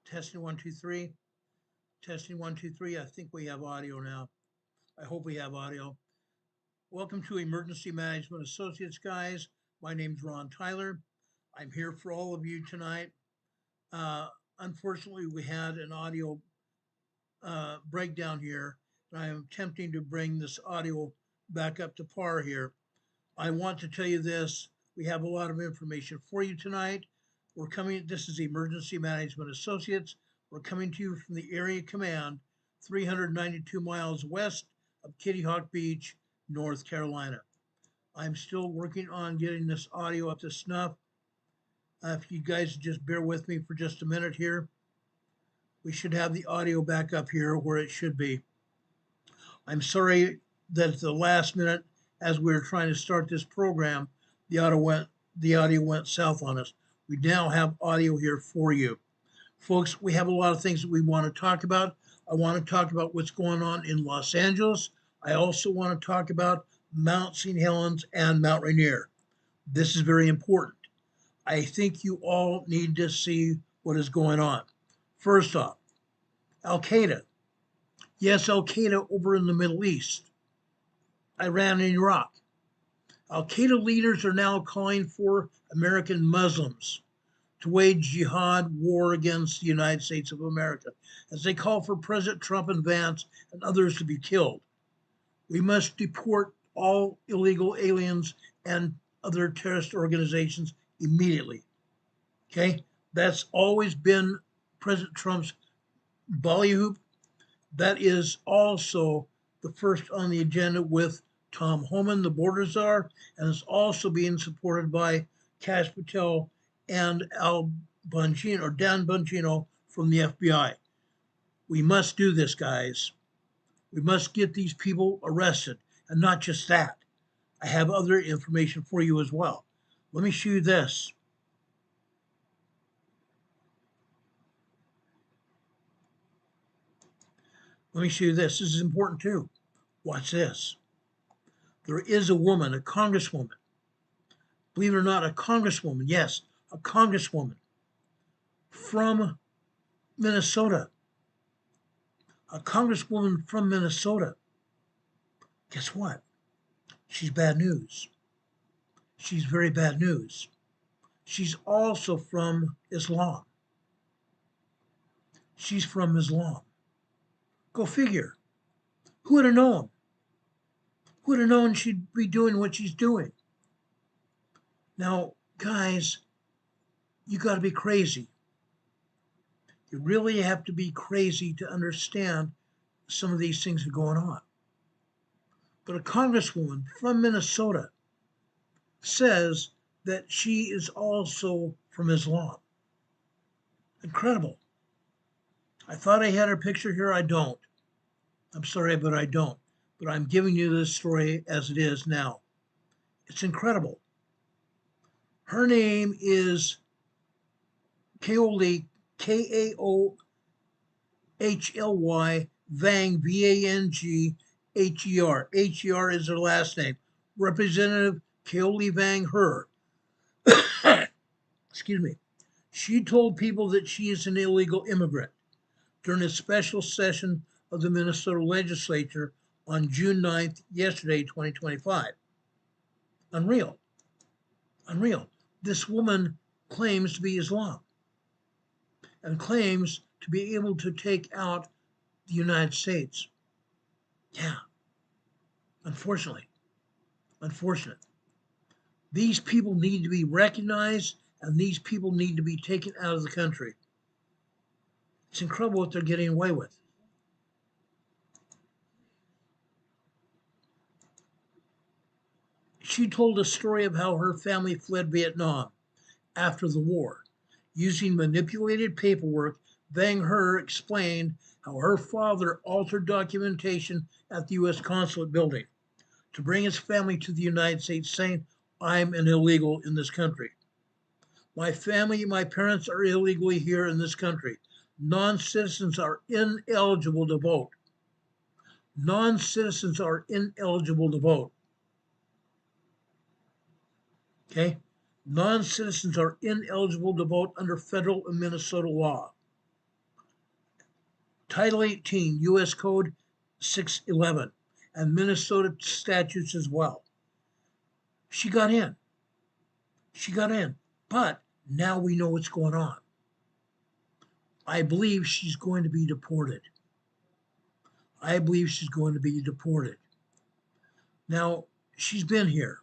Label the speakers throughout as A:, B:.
A: Testing 1 2 3. Testing 1 2 3. I think we have audio now. I hope we have audio. Welcome to Emergency Management Associates, guys. My name's Ron Tyler. I'm here for all of you tonight. Unfortunately, we had an audio breakdown here, and I am attempting to bring this audio back up to par here. I want to tell you this. We have a lot of information for you tonight. This is Emergency Management Associates. We're coming to you from the Area Command, 392 miles west of Kitty Hawk Beach, North Carolina. I'm still working on getting this audio up to snuff. If you guys just bear with me for just a minute here, we should have the audio back up here where it should be. I'm sorry that at the last minute, as we were trying to start this program, the audio went south on us. We now have audio here for you. Folks, we have a lot of things that we want to talk about. I want to talk about what's going on in Los Angeles. I also want to talk about Mount St. Helens and Mount Rainier. This is very important. I think you all need to see what is going on. First off, Al-Qaeda. Yes, Al-Qaeda over in the Middle East, Iran and Iraq. Al-Qaeda leaders are now calling for American Muslims to wage jihad war against the United States of America, as they call for President Trump and Vance and others to be killed. We must deport all illegal aliens and other terrorist organizations immediately. Okay? That's always been President Trump's ballyhoop. That is also the first on the agenda with Tom Homan, the border czar, and it's also being supported by Kash Patel and Dan Bongino from the FBI. We must do this, guys. We must get these people arrested. And not just that. I have other information for you as well. Let me show you this. Let me show you this. This is important too. Watch this. There is a woman, a congresswoman. Believe it or not, a congresswoman. Yes, a congresswoman from Minnesota. A congresswoman from Minnesota. Guess what? She's bad news. She's very bad news. She's also from Islam. She's from Islam. Go figure. Who would have known? Who would have known she'd be doing what she's doing? Now, guys, you got to be crazy. You really have to be crazy to understand some of these things that are going on. But a congresswoman from Minnesota says that she is also from Islam. Incredible. I thought I had her picture here. I don't. I'm sorry, but I don't. But I'm giving you this story as it is now. It's incredible. Her name is Kaohly, Kaohly Vang, Vangher. Her is her last name. Representative Kaohly Vang Her. Excuse me. She told people that she is an illegal immigrant during a special session of the Minnesota legislature on June 9th, yesterday, 2025. Unreal. Unreal. This woman claims to be Islam and claims to be able to take out the United States. Yeah. Unfortunately. Unfortunate. These people need to be recognized and these people need to be taken out of the country. It's incredible what they're getting away with. She told a story of how her family fled Vietnam after the war. Using manipulated paperwork, Vang Her explained how her father altered documentation at the U.S. consulate building to bring his family to the United States, saying, "I'm an illegal in this country. My family, my parents are illegally here in this country. Non-citizens are ineligible to vote. Non-citizens are ineligible to vote." Okay? Non-citizens are ineligible to vote under federal and Minnesota law. Title 18, U.S. Code 611, and Minnesota statutes as well. She got in. She got in. But now we know what's going on. I believe she's going to be deported. I believe she's going to be deported. Now, she's been here.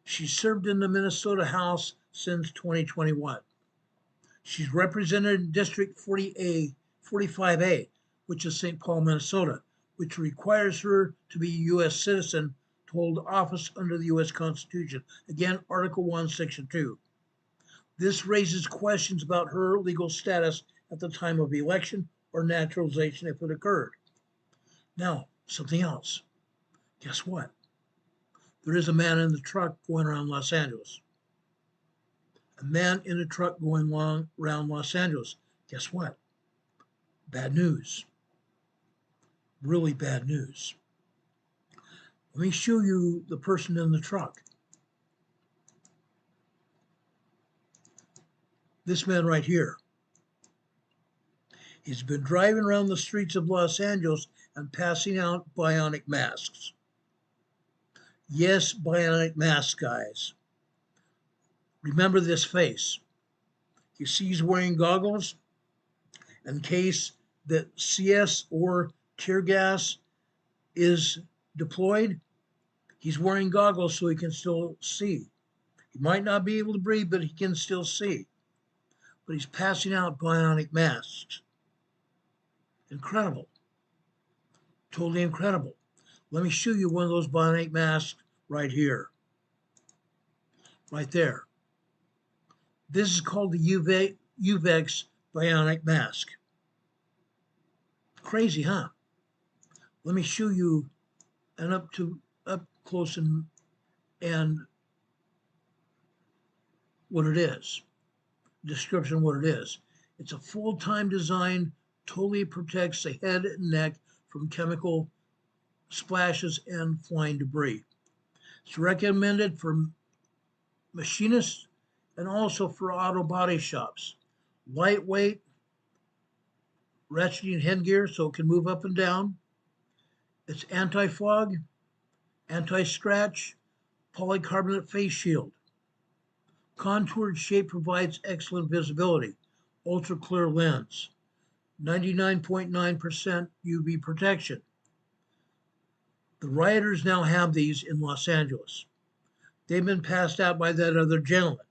A: She's served in the Minnesota House since 2021. She's represented in District 45A, which is St. Paul, Minnesota, which requires her to be a U.S. citizen to hold office under the U.S. Constitution. Again, Article 1, Section 2. This raises questions about her legal status at the time of election or naturalization if it occurred. Now, something else. Guess what? There is a man in the truck going around Los Angeles. A man in a truck going around Los Angeles. Guess what? Bad news. Really bad news. Let me show you the person in the truck. This man right here. He's been driving around the streets of Los Angeles and passing out bionic masks. Yes, bionic masks, guys. Remember this face. You see he's wearing goggles in case that CS or tear gas is deployed. He's wearing goggles so he can still see. He might not be able to breathe, but he can still see. But he's passing out bionic masks. Incredible. Totally incredible. Let me show you one of those bionic masks right here. Right there. This is called the UVEX bionic mask. Crazy, huh? Let me show you an up close and what it is. Description of what it is. It's a full-time design, totally protects the head and neck from chemical splashes and flying debris. It's recommended for machinists and also for auto body shops. Lightweight, ratcheting headgear so it can move up and down. It's anti-fog, anti-scratch, polycarbonate face shield. Contoured shape provides excellent visibility. Ultra clear lens. 99.9% UV protection. The rioters now have these in Los Angeles. They've been passed out by that other gentleman.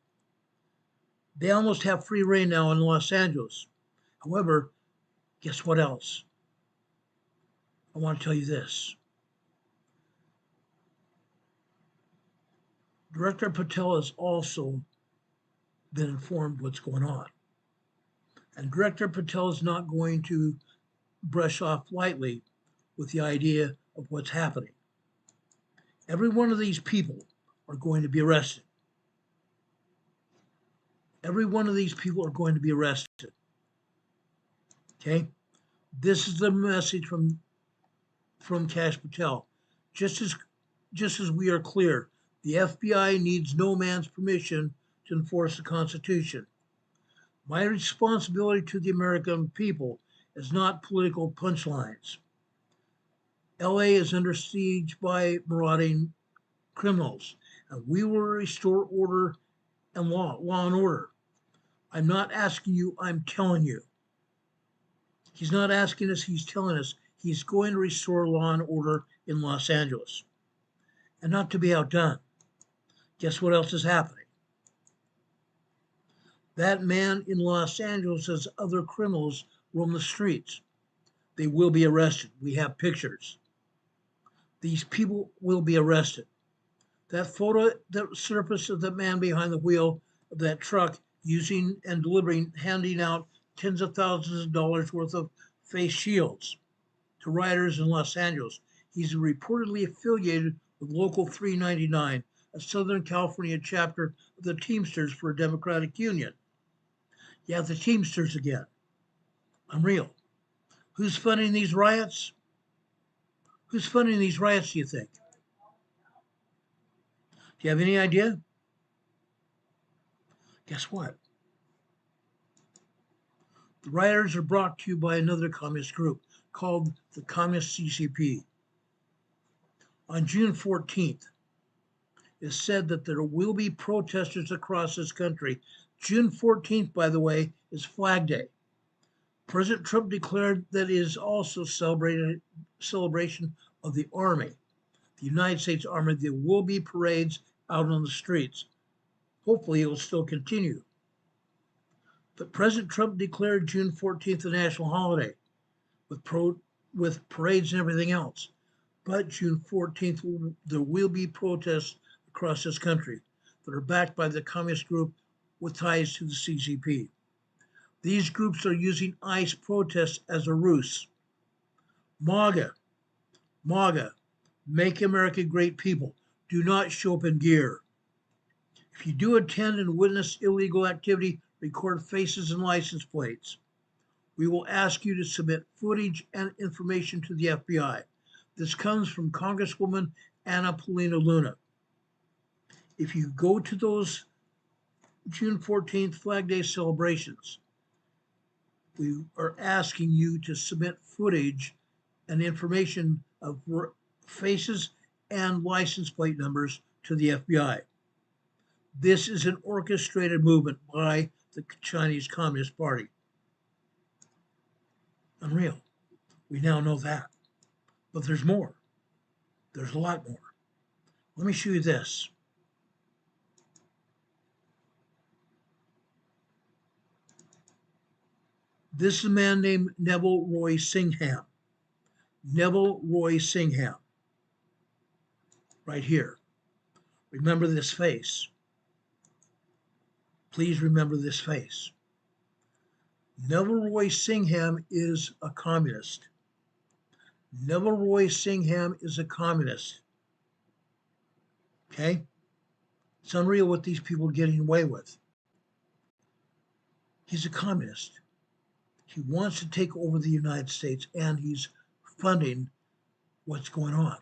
A: They almost have free reign now in Los Angeles. However, guess what else? I want to tell you this. Director Patel has also been informed what's going on. And Director Patel is not going to brush off lightly with the idea of what's happening. Every one of these people are going to be arrested. Every one of these people are going to be arrested. Okay? This is the message from Kash Patel. Just as we are clear, the FBI needs no man's permission to enforce the Constitution. My responsibility to the American people is not political punchlines. LA is under siege by marauding criminals, and we will restore order and law and order. I'm not asking you, I'm telling you. He's not asking us, he's telling us he's going to restore law and order in Los Angeles. And not to be outdone, guess what else is happening? That man in Los Angeles as other criminals roam the streets. They will be arrested. We have pictures. These people will be arrested. That photo that surfaced of the man behind the wheel of that truck using and delivering, handing out tens of thousands of dollars worth of face shields to rioters in Los Angeles. He's reportedly affiliated with Local 399, a Southern California chapter of the Teamsters for a Democratic Union. Yeah, the Teamsters again. Unreal. Who's funding these riots? Who's funding these riots, do you think? Do you have any idea? Guess what? The rioters are brought to you by another communist group called the Communist CCP. On June 14th, it is said that there will be protesters across this country. June 14th, by the way, is Flag Day. President Trump declared that it is also celebration of the Army, the United States Army. There will be parades out on the streets. Hopefully, it will still continue. But President Trump declared June 14th a national holiday with parades and everything else. But June 14th, there will be protests across this country that are backed by the communist group with ties to the CCP. These groups are using ICE protests as a ruse. MAGA, Make America Great People, do not show up in gear. If you do attend and witness illegal activity, record faces and license plates. We will ask you to submit footage and information to the FBI. This comes from Congresswoman Anna Paulina Luna. If you go to those June 14th Flag Day celebrations, we are asking you to submit footage and information of faces and license plate numbers to the FBI. This is an orchestrated movement by the Chinese Communist Party. Unreal. We now know that. But there's more. There's a lot more. Let me show you this. This is a man named Neville Roy Singham. Neville Roy Singham. Right here. Remember this face. Please remember this face. Neville Roy Singham is a communist. Neville Roy Singham is a communist. Okay? It's unreal what these people are getting away with. He's a communist. He wants to take over the United States, and he's funding what's going on.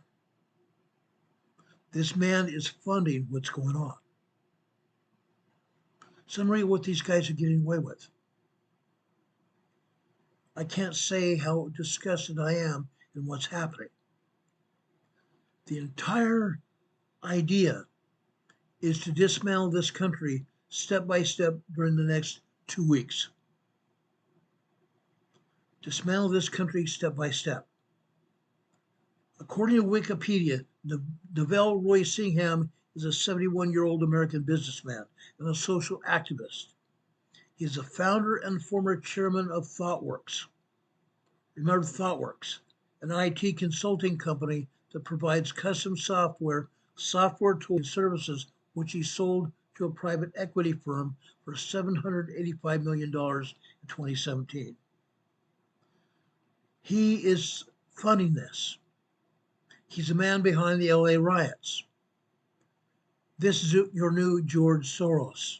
A: This man is funding what's going on. It's unreal what these guys are getting away with. I can't say how disgusted I am in what's happening. The entire idea is to dismantle this country step by step during the next 2 weeks. Dismantle this country step by step. According to Wikipedia, Neville Roy Singham is a 71-year-old American businessman and a social activist. He is the founder and former chairman of ThoughtWorks. Remember ThoughtWorks, an IT consulting company that provides custom software tools and services, which he sold to a private equity firm for $785 million in 2017. He is funding this. He's the man behind the LA riots. This is your new George Soros.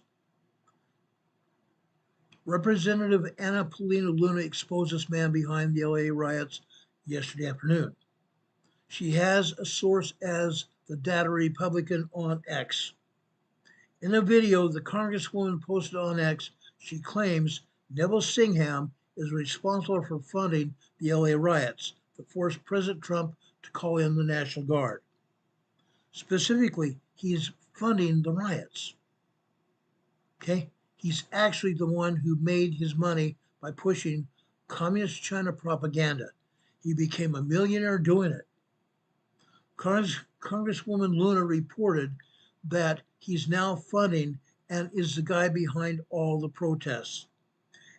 A: Representative Anna Paulina Luna exposed this man behind the LA riots yesterday afternoon. She has a source as the Data Republican on X. In a video the Congresswoman posted on X, she claims Neville Singham is responsible for funding the LA riots that forced President Trump to call in the National Guard. Specifically, he's funding the riots. Okay? He's actually the one who made his money by pushing Communist China propaganda. He became a millionaire doing it. Congresswoman Luna reported that he's now funding and is the guy behind all the protests,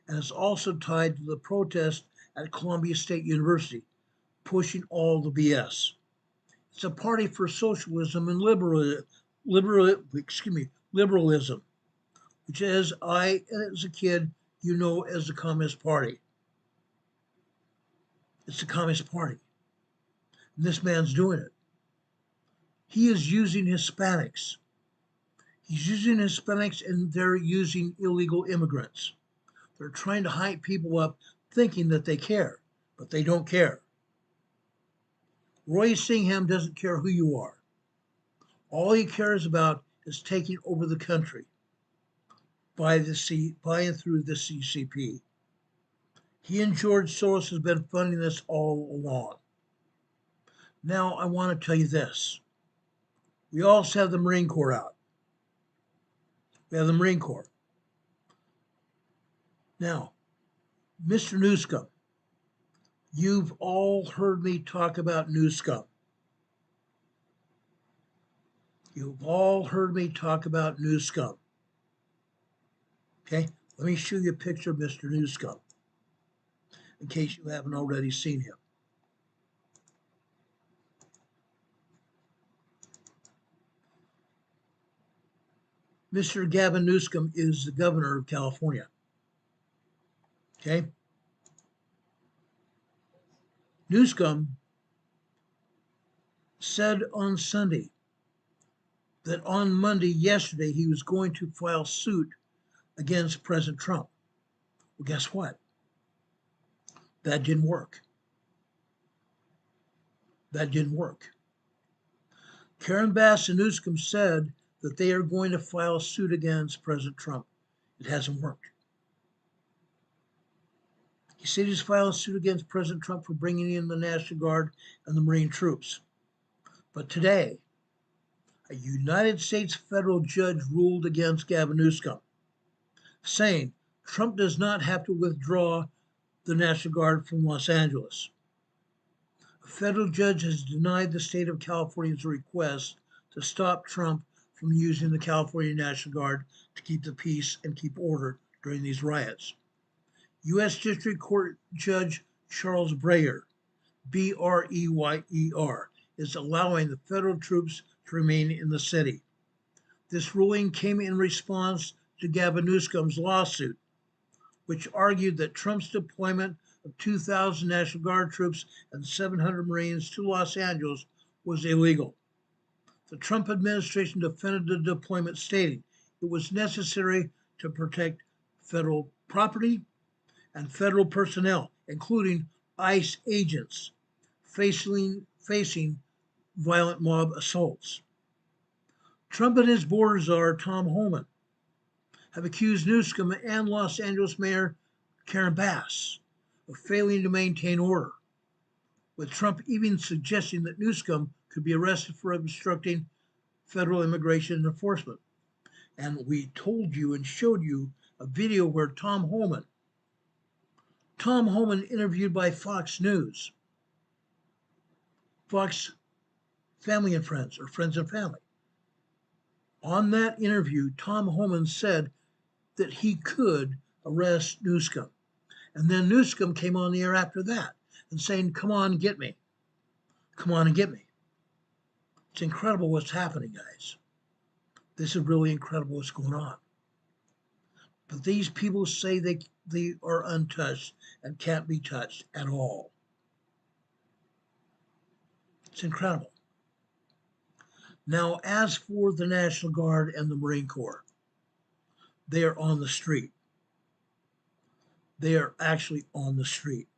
A: and is also tied to the protest at Columbia State University, pushing all the BS. It's a party for socialism and liberalism, which as a kid, you know as the Communist Party. It's the Communist Party. And this man's doing it. He is using Hispanics. He's using Hispanics, and they're using illegal immigrants. They're trying to hype people up thinking that they care, but they don't care. Roy Singham doesn't care who you are. All he cares about is taking over the country by and through the CCP. He and George Soros has been funding this all along. Now, I want to tell you this. We also have the Marine Corps out. We have the Marine Corps. Now, Mr. Newscomb, you've all heard me talk about Newscomb. You've all heard me talk about Newscomb. Okay, let me show you a picture of Mr. Newscomb in case you haven't already seen him. Mr. Gavin Newsom is the governor of California. Okay? Newsom said on Sunday that on Monday, yesterday, he was going to file suit against President Trump. Well, guess what? That didn't work. That didn't work. Karen Bass and Newsom said that they are going to file suit against President Trump. It hasn't worked. He said he's filing suit against President Trump for bringing in the National Guard and the Marine troops. But today, a United States federal judge ruled against Gavin Newsom, saying Trump does not have to withdraw the National Guard from Los Angeles. A federal judge has denied the state of California's request to stop Trump from using the California National Guard to keep the peace and keep order during these riots. U.S. District Court Judge Charles Breyer, B-R-E-Y-E-R, is allowing the federal troops to remain in the city. This ruling came in response to Gavin Newsom's lawsuit, which argued that Trump's deployment of 2,000 National Guard troops and 700 Marines to Los Angeles was illegal. The Trump administration defended the deployment, stating it was necessary to protect federal property and federal personnel, including ICE agents, facing violent mob assaults. Trump and his border czar, Tom Homan, have accused Newsom and Los Angeles Mayor Karen Bass of failing to maintain order, with Trump even suggesting that Newsom could be arrested for obstructing federal immigration enforcement. And we told you and showed you a video where Tom Homan, interviewed by Fox News, Fox Family and Friends, or Friends and Family. On that interview, Tom Homan said that he could arrest Newsom. And then Newsom came on the air after that and saying, come on and get me. Come on and get me. It's incredible what's happening, guys. This is really incredible what's going on. But these people say they are untouched and can't be touched at all. It's incredible. Now, as for the National Guard and the Marine Corps, they are on the street. They are actually on the street.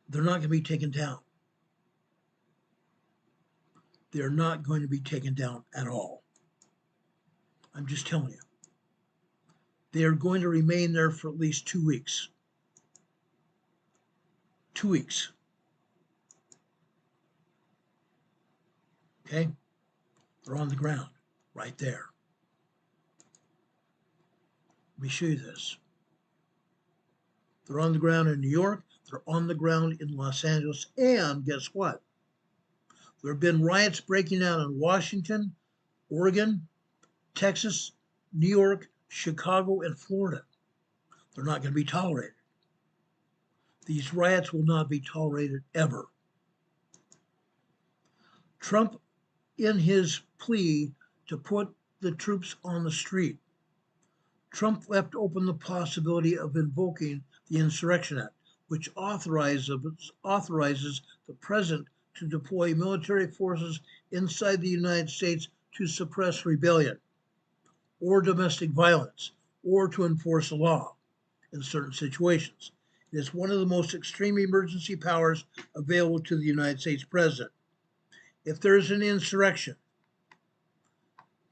A: They're not going to be taken down. They're not going to be taken down at all. I'm just telling you. They are going to remain there for at least 2 weeks. 2 weeks. Okay? They're on the ground right there. Let me show you this. They're on the ground in New York. They're on the ground in Los Angeles. And guess what? There have been riots breaking out in Washington, Oregon, Texas, New York, Chicago, and Florida. They're not going to be tolerated. These riots will not be tolerated ever. Trump, in his plea to put the troops on the street, Trump left open the possibility of invoking the Insurrection Act, which authorizes the president to deploy military forces inside the United States to suppress rebellion or domestic violence or to enforce the law in certain situations. It is one of the most extreme emergency powers available to the United States president. If there is an insurrection,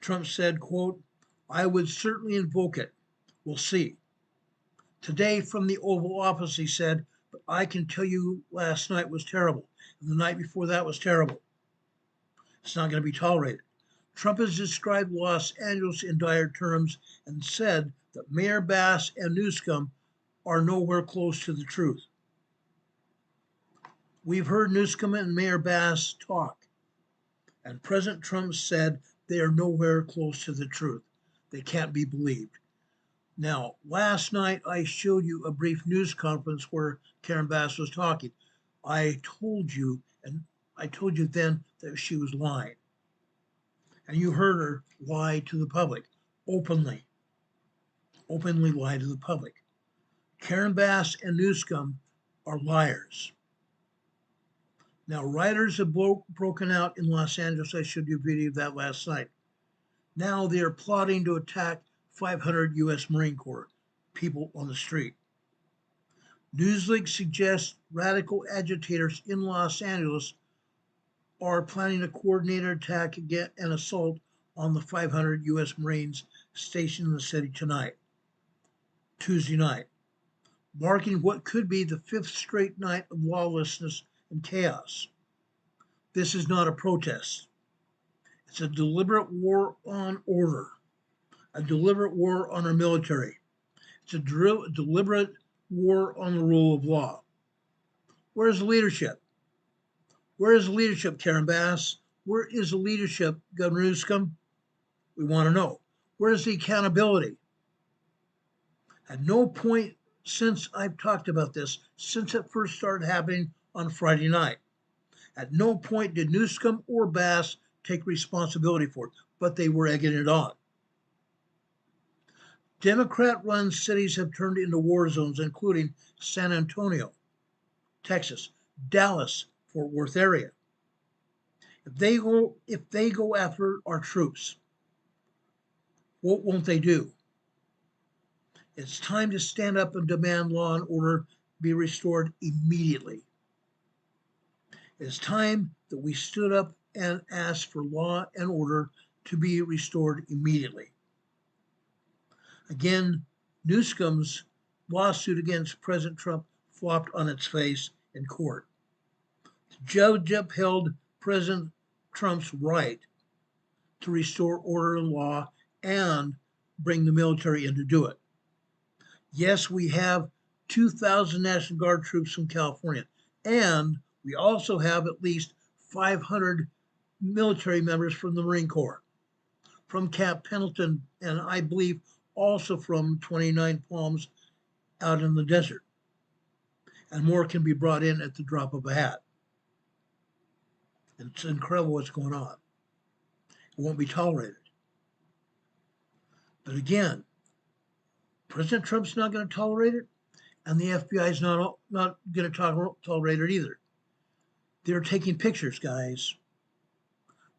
A: Trump said, quote, I would certainly invoke it We'll see. Today from the Oval Office, he said, but I can tell you last night was terrible. And the night before that was terrible. It's not going to be tolerated. Trump has described Los Angeles in dire terms and said that Mayor Bass and Newsom are nowhere close to the truth. We've heard Newsom and Mayor Bass talk, and President Trump said they are nowhere close to the truth. They can't be believed. Now, last night I showed you a brief news conference where Karen Bass was talking. I told you then that she was lying. And you heard her lie to the public, openly lie to the public. Karen Bass and Newsom are liars. Now, rioters have broken out in Los Angeles. I showed you a video of that last night. Now they are plotting to attack 500 U.S. Marine Corps people on the street. Newsleak suggests radical agitators in Los Angeles are planning a coordinated attack and assault on the 500 U.S. Marines stationed in the city tonight, Tuesday night, marking what could be the fifth straight night of lawlessness and chaos. This is not a protest. It's a deliberate war on order, a deliberate war on our military. It's a deliberate war on the rule of law. Where's the leadership? Where is the leadership, Karen Bass? Where is the leadership, Governor Newsom? We want to know. Where's the accountability? At no point since I've talked about this, since it first started happening on Friday night, at no point did Newsom or Bass take responsibility for it, but they were egging it on. Democrat-run cities have turned into war zones, including San Antonio, Texas, Dallas, Fort Worth area. If they go after our troops, what won't they do? It's time to stand up and demand law and order be restored immediately. It's time that we stood up and asked for law and order to be restored immediately. Again, Newsom's lawsuit against President Trump flopped on its face in court. The judge upheld President Trump's right to restore order and law and bring the military in to do it. Yes, we have 2,000 National Guard troops from California, and we also have at least 500 military members from the Marine Corps, from Camp Pendleton, and I believe also from 29 Palms out in the desert. And more can be brought in at the drop of a hat. It's incredible what's going on. It won't be tolerated. But again, President Trump's not going to tolerate it, and the FBI is not going to tolerate it either. They're taking pictures, guys.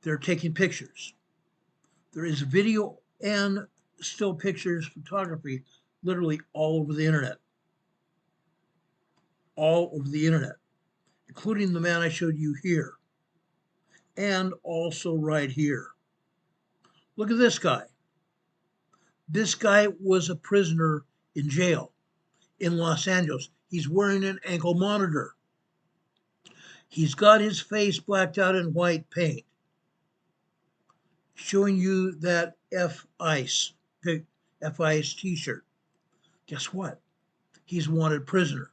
A: They're taking pictures. There is video and still pictures, photography, literally all over the internet. All over the internet, including the man I showed you here, and also right here. Look at this guy. This guy was a prisoner in jail in Los Angeles. He's wearing an ankle monitor. He's got his face blacked out in white paint, showing you that F-ICE t-shirt. Guess what? He's a wanted prisoner.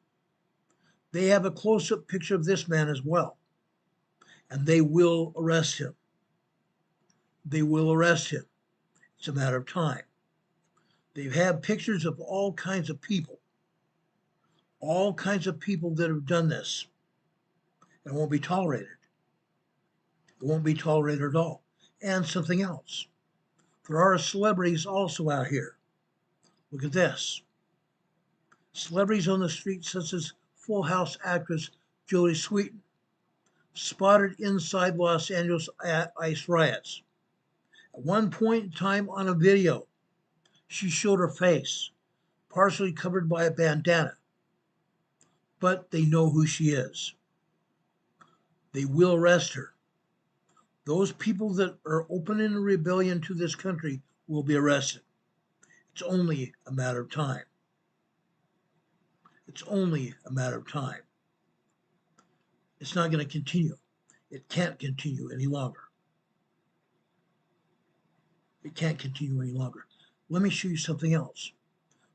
A: They have a close-up picture of this man as well, and they will arrest him. They will arrest him. It's a matter of time. They've had pictures of all kinds of people that have done this. It won't be tolerated. It won't be tolerated at all. And something else. There are celebrities also out here. Look at this. Celebrities on the street such as Full House actress Jodie Sweetin, spotted inside Los Angeles ICE riots. At one point in time on a video, she showed her face, partially covered by a bandana. But they know who she is. They will arrest her. Those people that are opening a rebellion to this country will be arrested. It's only a matter of time. It's only a matter of time. It's not going to continue. It can't continue any longer. It can't continue any longer. Let me show you something else.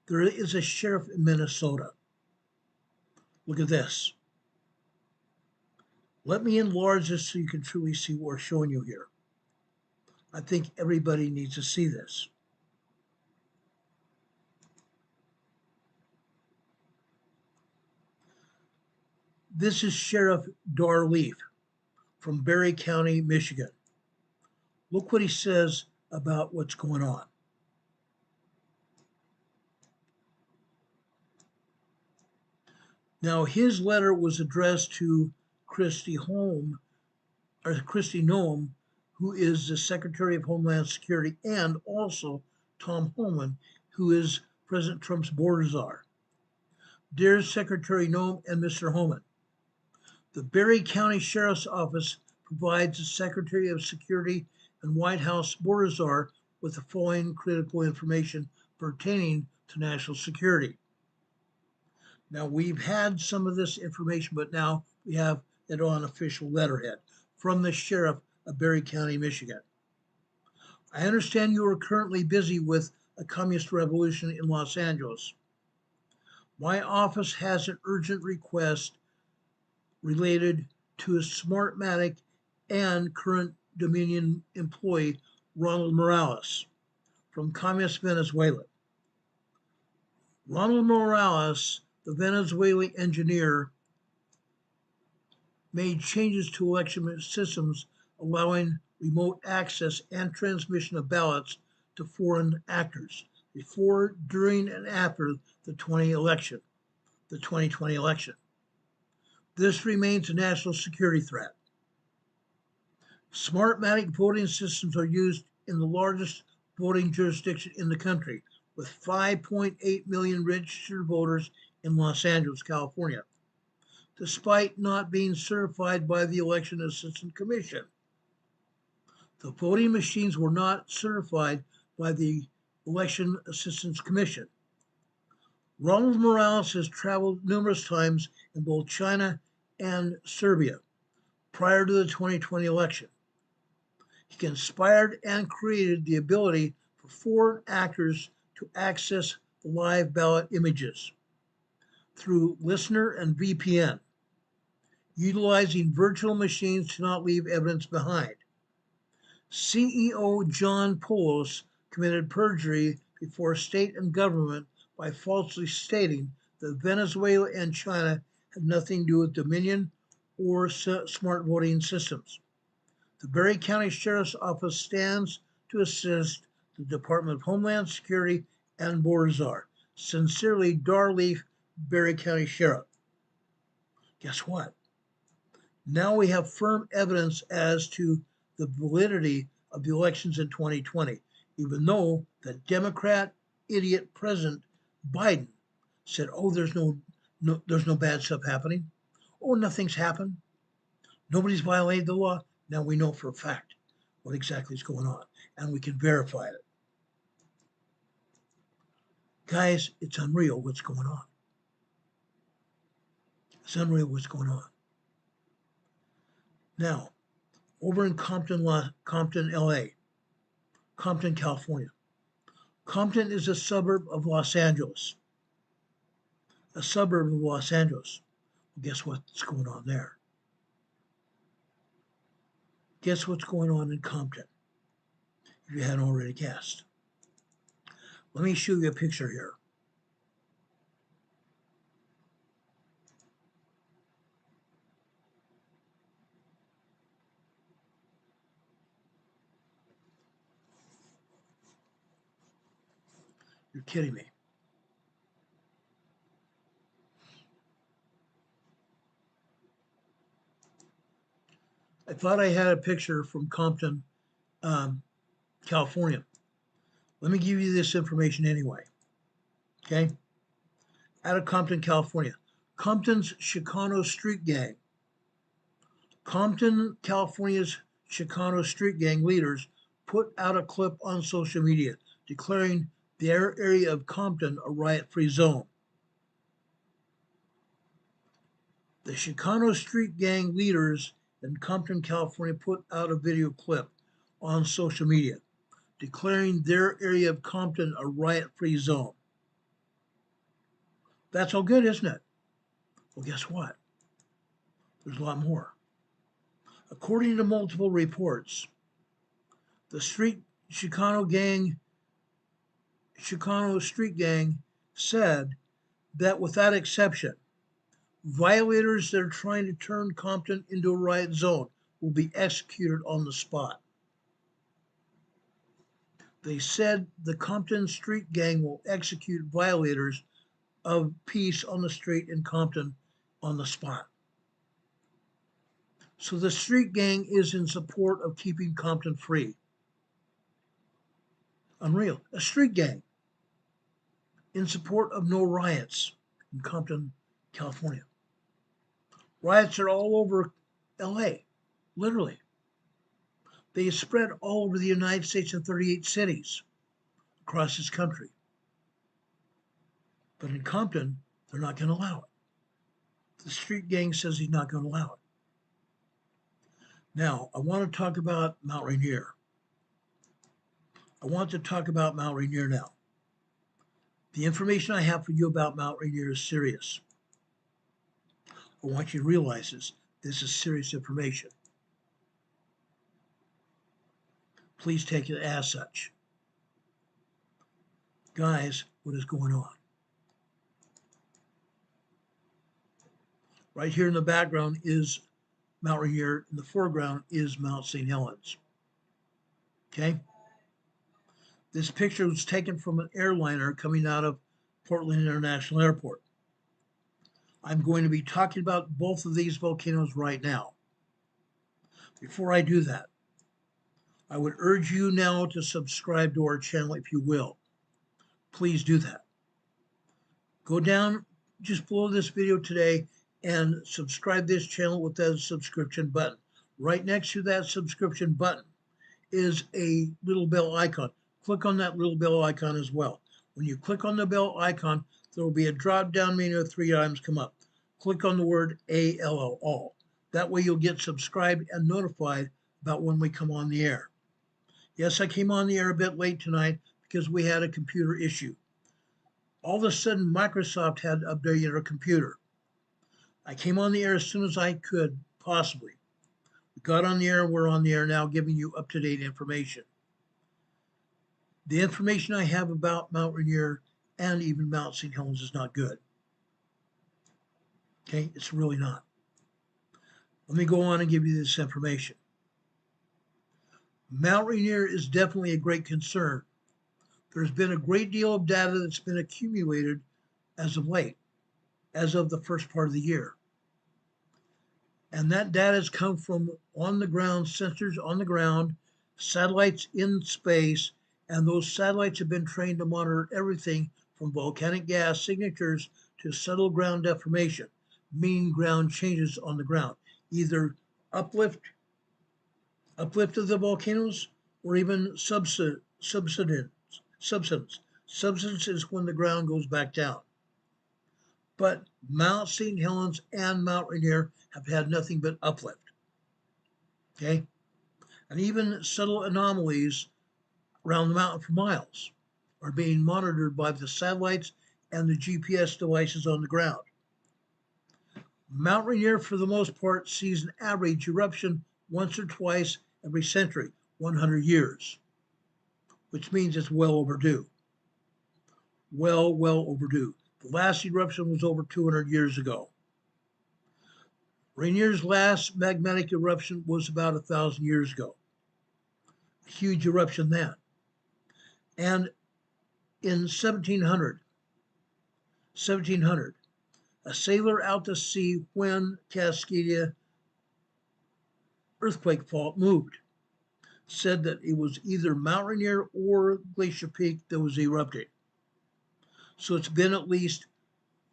A: There is a sheriff in Minnesota. Look at this. Let me enlarge this so you can truly see what we're showing you here. I think everybody needs to see this. This is Sheriff Darleaf from Berry County, Michigan. Look what he says about what's going on. Now, his letter was addressed to Kristi Noem, who is the Secretary of Homeland Security, and also Tom Homan, who is President Trump's border czar. Dear Secretary Noem and Mr. Homan, the Berry County Sheriff's Office provides the Secretary of Security and White House border czar with the following critical information pertaining to national security. Now, we've had some of this information, but now we have it on official letterhead from the Sheriff of Berry County, Michigan. I understand you are currently busy with a communist revolution in Los Angeles. My office has an urgent request related to a Smartmatic and current Dominion employee, Ronald Morales, from communist Venezuela. Ronald Morales, the Venezuelan engineer, made changes to election systems allowing remote access and transmission of ballots to foreign actors before, during, and after the 2020 election. This remains a national security threat. Smartmatic voting systems are used in the largest voting jurisdiction in the country, with 5.8 million registered voters in Los Angeles, California, despite not being certified by the Election Assistance Commission. The voting machines were not certified by the Election Assistance Commission. Ronald Morales has traveled numerous times in both China and Serbia prior to the 2020 election. He conspired and created the ability for foreign actors to access the live ballot images through Listener and VPN, utilizing virtual machines to not leave evidence behind. CEO John Poulos committed perjury before state and government by falsely stating that Venezuela and China had nothing to do with Dominion or smart voting systems. The Berry County Sheriff's Office stands to assist the Department of Homeland Security and Border Czar. Sincerely, Darleaf, Berry County Sheriff. Guess what? Now we have firm evidence as to the validity of the elections in 2020, even though the Democrat idiot President Biden said, "Oh, there's no bad stuff happening. Oh, nothing's happened. Nobody's violated the law." Now we know for a fact what exactly is going on, and we can verify it. Guys, it's unreal what's going on. It's unreal what's going on. Now, over in Compton, LA, Compton, California. Compton is a suburb of Los Angeles. A suburb of Los Angeles. Well, guess what's going on there? Guess what's going on in Compton, if you hadn't already guessed. Let me show you a picture here. You're kidding me. I thought I had a picture from Compton, California. Let me give you this information anyway. Okay? Out of Compton, California. Compton's Chicano Street Gang. Compton, California's Chicano Street Gang leaders put out a clip on social media declaring their area of Compton a riot-free zone. The Chicano street gang leaders in Compton, California put out a video clip on social media declaring their area of Compton a riot-free zone. That's all good, isn't it? Well, guess what? There's a lot more. According to multiple reports, the Chicano street gang said that without exception, violators that are trying to turn Compton into a riot zone will be executed on the spot. They said the Compton street gang will execute violators of peace on the street in Compton on the spot. So the street gang is in support of keeping Compton free. Unreal. A street gang in support of no riots in Compton, California. Riots are all over LA, literally. They spread all over the United States in 38 cities across this country. But in Compton, they're not going to allow it. The street gang says he's not going to allow it. Now, I want to talk about Mount Rainier. Now. The information I have for you about Mount Rainier is serious. I want you to realize this is serious information. Please take it as such. Guys, what is going on? Right here in the background is Mount Rainier. In the foreground is Mount St. Helens. Okay? This picture was taken from an airliner coming out of Portland International Airport. I'm going to be talking about both of these volcanoes right now. Before I do that, I would urge you now to subscribe to our channel if you will. Please do that. Go down just below this video today and subscribe this channel with that subscription button. Right next to that subscription button is a little bell icon. Click on that little bell icon as well. When you click on the bell icon, there will be a drop-down menu of 3 items come up. Click on the word ALL, all. That way you'll get subscribed and notified about when we come on the air. Yes, I came on the air a bit late tonight because we had a computer issue. All of a sudden, Microsoft had updated our computer. I came on the air as soon as I could, possibly. We got on the air, we're on the air now giving you up-to-date information. The information I have about Mount Rainier and even Mount St. Helens is not good. Okay, it's really not. Let me go on and give you this information. Mount Rainier is definitely a great concern. There's been a great deal of data that's been accumulated as of late, as of the first part of the year. And that data has come from on-the-ground sensors on the ground, satellites in space, and those satellites have been trained to monitor everything from volcanic gas signatures to subtle ground deformation, meaning ground changes on the ground, either uplift of the volcanoes or even subsidence. Subsidence is when the ground goes back down. But Mount St. Helens and Mount Rainier have had nothing but uplift. Okay? And even subtle anomalies around the mountain for miles are being monitored by the satellites and the GPS devices on the ground. Mount Rainier, for the most part, sees an average eruption once or twice every century, 100 years, which means it's well overdue. Well overdue. The last eruption was over 200 years ago. Rainier's last magmatic eruption was about 1,000 years ago. A huge eruption then. And in 1700, a sailor out to sea when Cascadia earthquake fault moved said that it was either Mount Rainier or Glacier Peak that was erupting. So it's been at least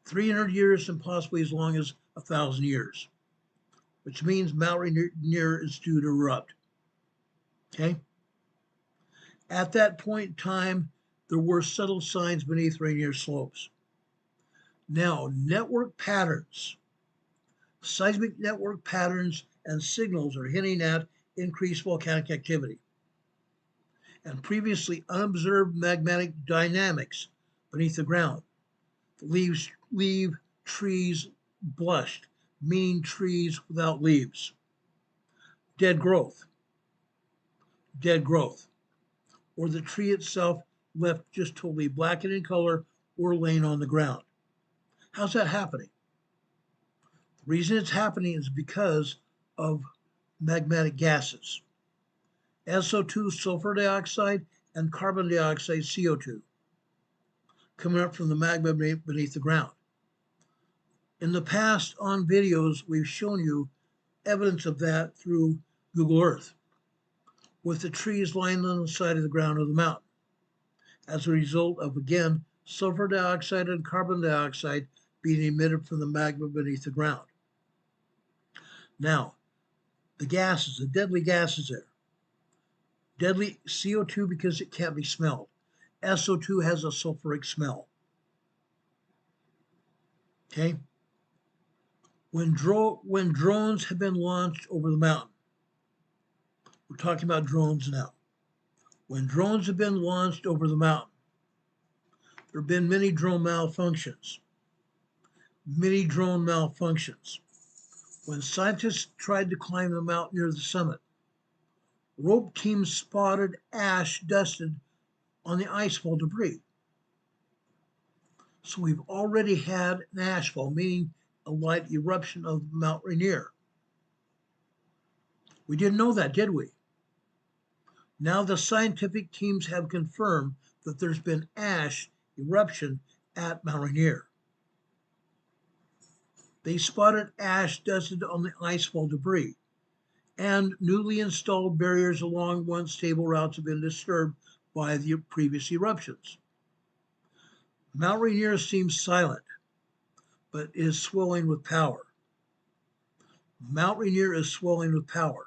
A: 300 years and possibly as long as 1,000 years, which means Mount Rainier is due to erupt. Okay? At that point in time, there were subtle signs beneath Ranier slopes. Now, network patterns, seismic network patterns and signals are hinting at increased volcanic activity. And previously unobserved magmatic dynamics beneath the ground. The leave trees blushed, meaning trees without leaves. Dead growth, or the tree itself left just totally blackened in color or laying on the ground. How's that happening? The reason it's happening is because of magmatic gases. SO2, sulfur dioxide, and carbon dioxide, CO2, coming up from the magma beneath the ground. In the past, on videos, we've shown you evidence of that through Google Earth, with the trees lying on the side of the ground of the mountain, as a result of, again, sulfur dioxide and carbon dioxide being emitted from the magma beneath the ground. Now, the gases, the deadly gases there. Deadly CO2 because it can't be smelled. SO2 has a sulfuric smell. Okay? When drones have been launched over the mountain, we're talking about drones now. When drones have been launched over the mountain, there have been many drone malfunctions. When scientists tried to climb the mountain near the summit, rope teams spotted ash dusted on the icefall debris. So we've already had an ashfall, meaning a light eruption of Mount Rainier. We didn't know that, did we? Now the scientific teams have confirmed that there's been ash eruption at Mount Rainier. They spotted ash dusted on the icefall debris, and newly installed barriers along once stable routes have been disturbed by the previous eruptions. Mount Rainier seems silent, but is swelling with power. Mount Rainier is swelling with power.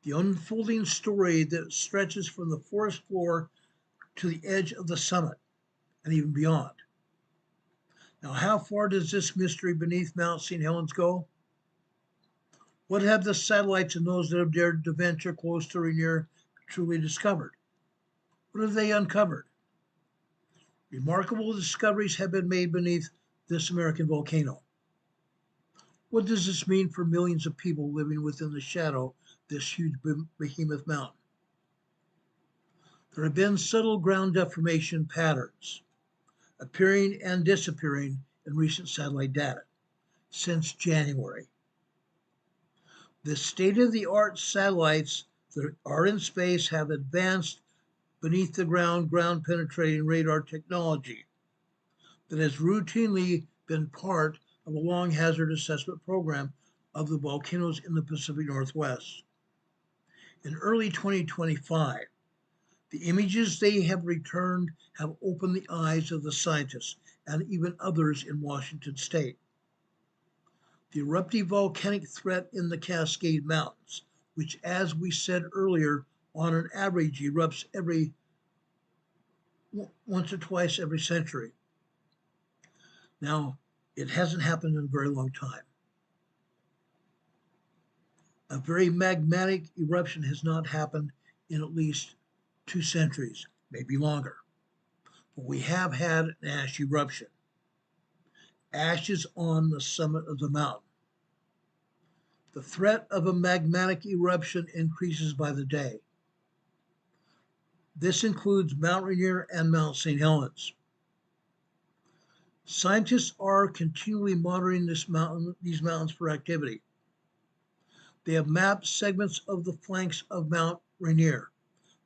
A: The unfolding story that stretches from the forest floor to the edge of the summit and even beyond. Now, how far does this mystery beneath Mount St. Helens go? What have the satellites and those that have dared to venture close to Rainier truly discovered? What have they uncovered? Remarkable discoveries have been made beneath this American volcano. What does this mean for millions of people living within the shadow of this huge behemoth mountain? There have been subtle ground deformation patterns appearing and disappearing in recent satellite data since January. The state-of-the-art satellites that are in space have advanced beneath the ground penetrating radar technology that has routinely been part of a long hazard assessment program of the volcanoes in the Pacific Northwest. In early 2025, the images they have returned have opened the eyes of the scientists and even others in Washington state. The eruptive volcanic threat in the Cascade Mountains, which, as we said earlier, on an average erupts once or twice every century. Now, it hasn't happened in a very long time. A very magmatic eruption has not happened in at least 2 centuries, maybe longer. But we have had an ash eruption. Ash is on the summit of the mountain. The threat of a magmatic eruption increases by the day. This includes Mount Rainier and Mount St. Helens. Scientists are continually monitoring these mountains for activity. They have mapped segments of the flanks of Mount Rainier.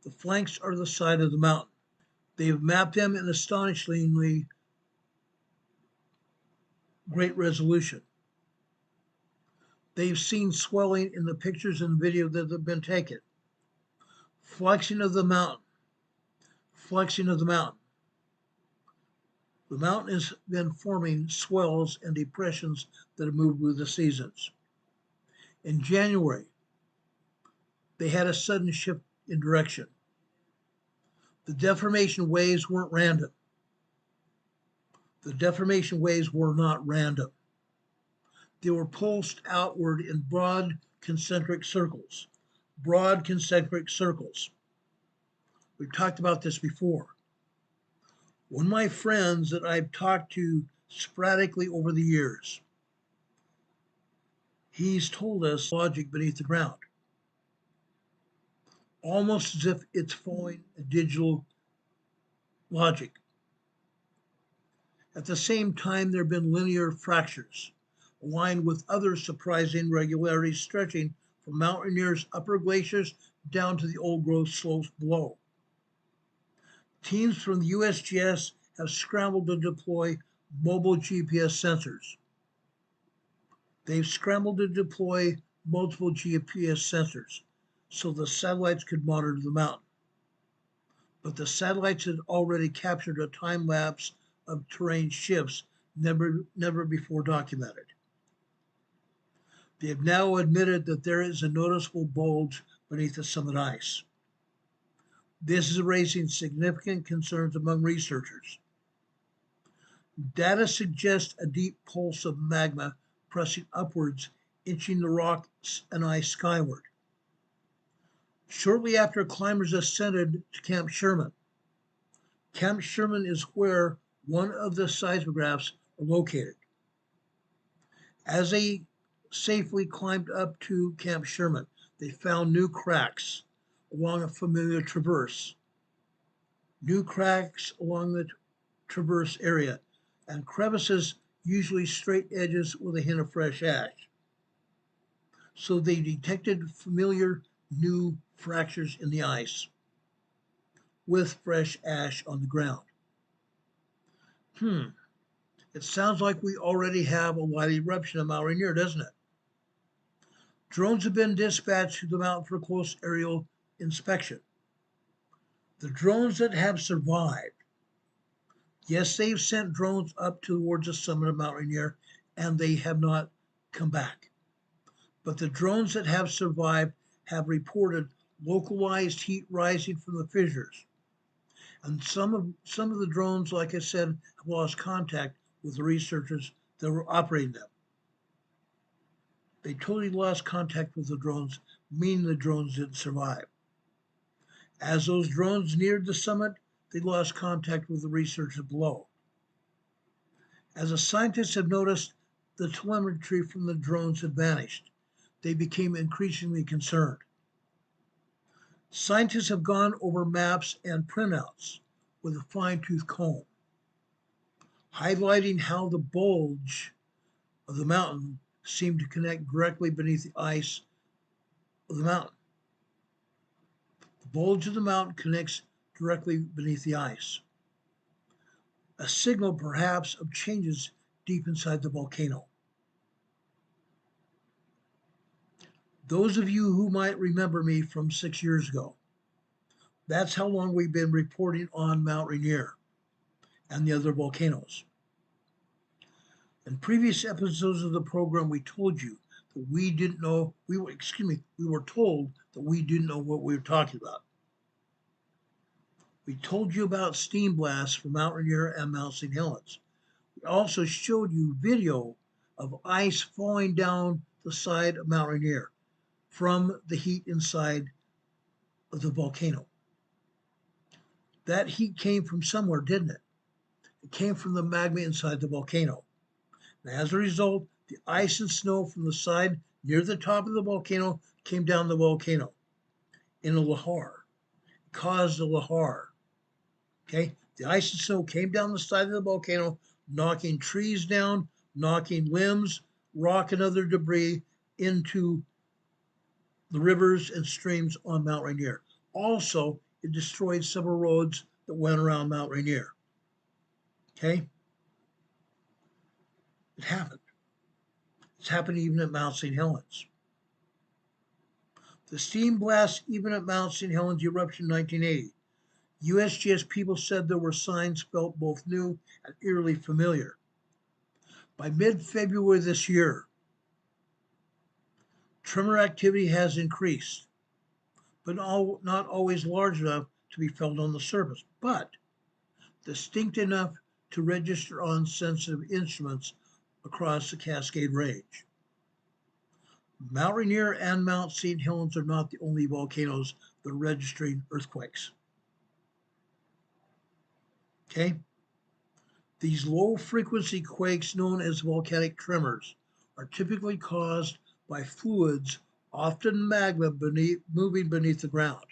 A: The flanks are the side of the mountain. They have mapped them in astonishingly great resolution. They've seen swelling in the pictures and video that have been taken. Flexing of the mountain. The mountain has been forming swells and depressions that have moved with the seasons. In January, they had a sudden shift in direction. The deformation waves weren't random. The deformation waves were not random. They were pulsed outward in broad concentric circles. Broad concentric circles. We've talked about this before. One of my friends that I've talked to sporadically over the years, he's told us logic beneath the ground, almost as if it's following a digital logic. At the same time, there have been linear fractures, aligned with other surprising regularities stretching from Mount Rainier's upper glaciers down to the old growth slopes below. Teams from the USGS have scrambled to deploy mobile GPS sensors. They've scrambled to deploy multiple GPS sensors so the satellites could monitor the mountain. But the satellites had already captured a time lapse of terrain shifts never before documented. They have now admitted that there is a noticeable bulge beneath the summit ice. This is raising significant concerns among researchers. Data suggests a deep pulse of magma pressing upwards, inching the rocks and ice skyward. Shortly after climbers ascended to Camp Sherman. Camp Sherman is where one of the seismographs are located. As they safely climbed up to Camp Sherman, they found new cracks along a familiar traverse. New cracks along the traverse area, and crevices, usually straight edges with a hint of fresh ash. So they detected familiar new fractures in the ice with fresh ash on the ground. It sounds like we already have a light eruption of Mount Rainier, doesn't it? Drones have been dispatched to the mountain for close aerial inspection. The drones that have survived, yes, they've sent drones up towards the summit of Mount Rainier, and they have not come back. But the drones that have survived have reported localized heat rising from the fissures. And some of the drones, like I said, have lost contact with the researchers that were operating them. They totally lost contact with the drones, meaning the drones didn't survive. As those drones neared the summit, they lost contact with the researchers below. As the scientists have noticed, the telemetry from the drones had vanished. They became increasingly concerned. Scientists have gone over maps and printouts with a fine-tooth comb, highlighting how the bulge of the mountain seemed to connect directly beneath the ice of the mountain. The bulge of the mountain connects directly beneath the ice, a signal perhaps of changes deep inside the volcano. Those of you who might remember me from 6 years ago, that's how long we've been reporting on Mount Rainier and the other volcanoes. In previous episodes of the program, we told you that we didn't know, we were told that we didn't know what we were talking about. We told you about steam blasts from Mount Rainier and Mount St. Helens. We also showed you video of ice falling down the side of Mount Rainier from the heat inside of the volcano. That heat came from somewhere, didn't it? It came from the magma inside the volcano. And as a result, the ice and snow from the side near the top of the volcano came down the volcano in a lahar. It caused a lahar. Okay? The ice and snow came down the side of the volcano, knocking trees down, knocking limbs, rock, and other debris into the rivers and streams on Mount Rainier. Also, it destroyed several roads that went around Mount Rainier. Okay? It happened. It's happened even at Mount St. Helens. The steam blast even at Mount St. Helens eruption in 1980. USGS people said there were signs felt both new and eerily familiar. By mid-February this year, tremor activity has increased, but not always large enough to be felt on the surface, but distinct enough to register on sensitive instruments across the Cascade Range. Mount Rainier and Mount St. Helens are not the only volcanoes that are registering earthquakes. Okay? These low-frequency quakes, known as volcanic tremors, are typically caused by fluids, often magma, moving beneath the ground.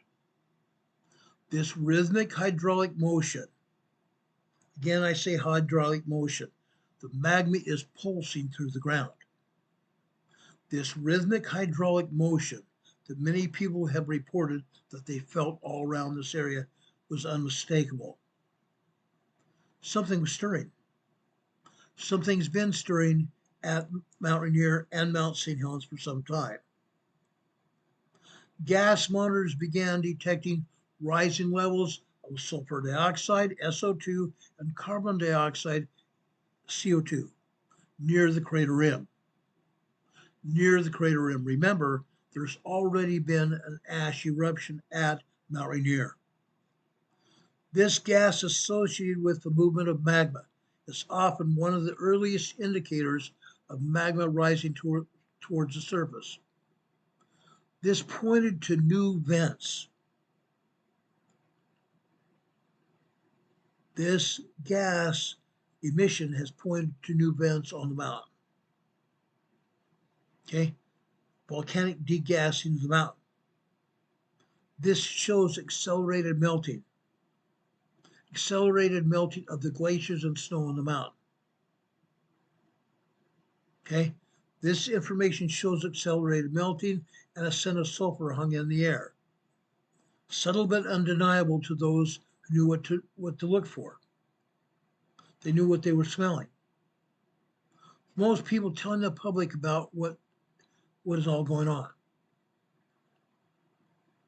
A: This rhythmic hydraulic motion, again I say hydraulic motion, the magma is pulsing through the ground. This rhythmic hydraulic motion that many people have reported that they felt all around this area was unmistakable. Something was stirring. Something's been stirring at Mount Rainier and Mount St. Helens for some time. Gas monitors began detecting rising levels of sulfur dioxide, SO2, and carbon dioxide, CO2, near the crater rim. Near the crater rim. Remember, there's already been an ash eruption at Mount Rainier. This gas associated with the movement of magma is often one of the earliest indicators of magma rising towards the surface. This pointed to new vents. This gas emission has pointed to new vents on the mountain. Okay? Volcanic degassing of the mountain. This shows accelerated melting of the glaciers and snow on the mountain. Okay? This information shows accelerated melting and a scent of sulfur hung in the air. Subtle but undeniable to those who knew what to look for. They knew what they were smelling. Most people telling the public about what is all going on.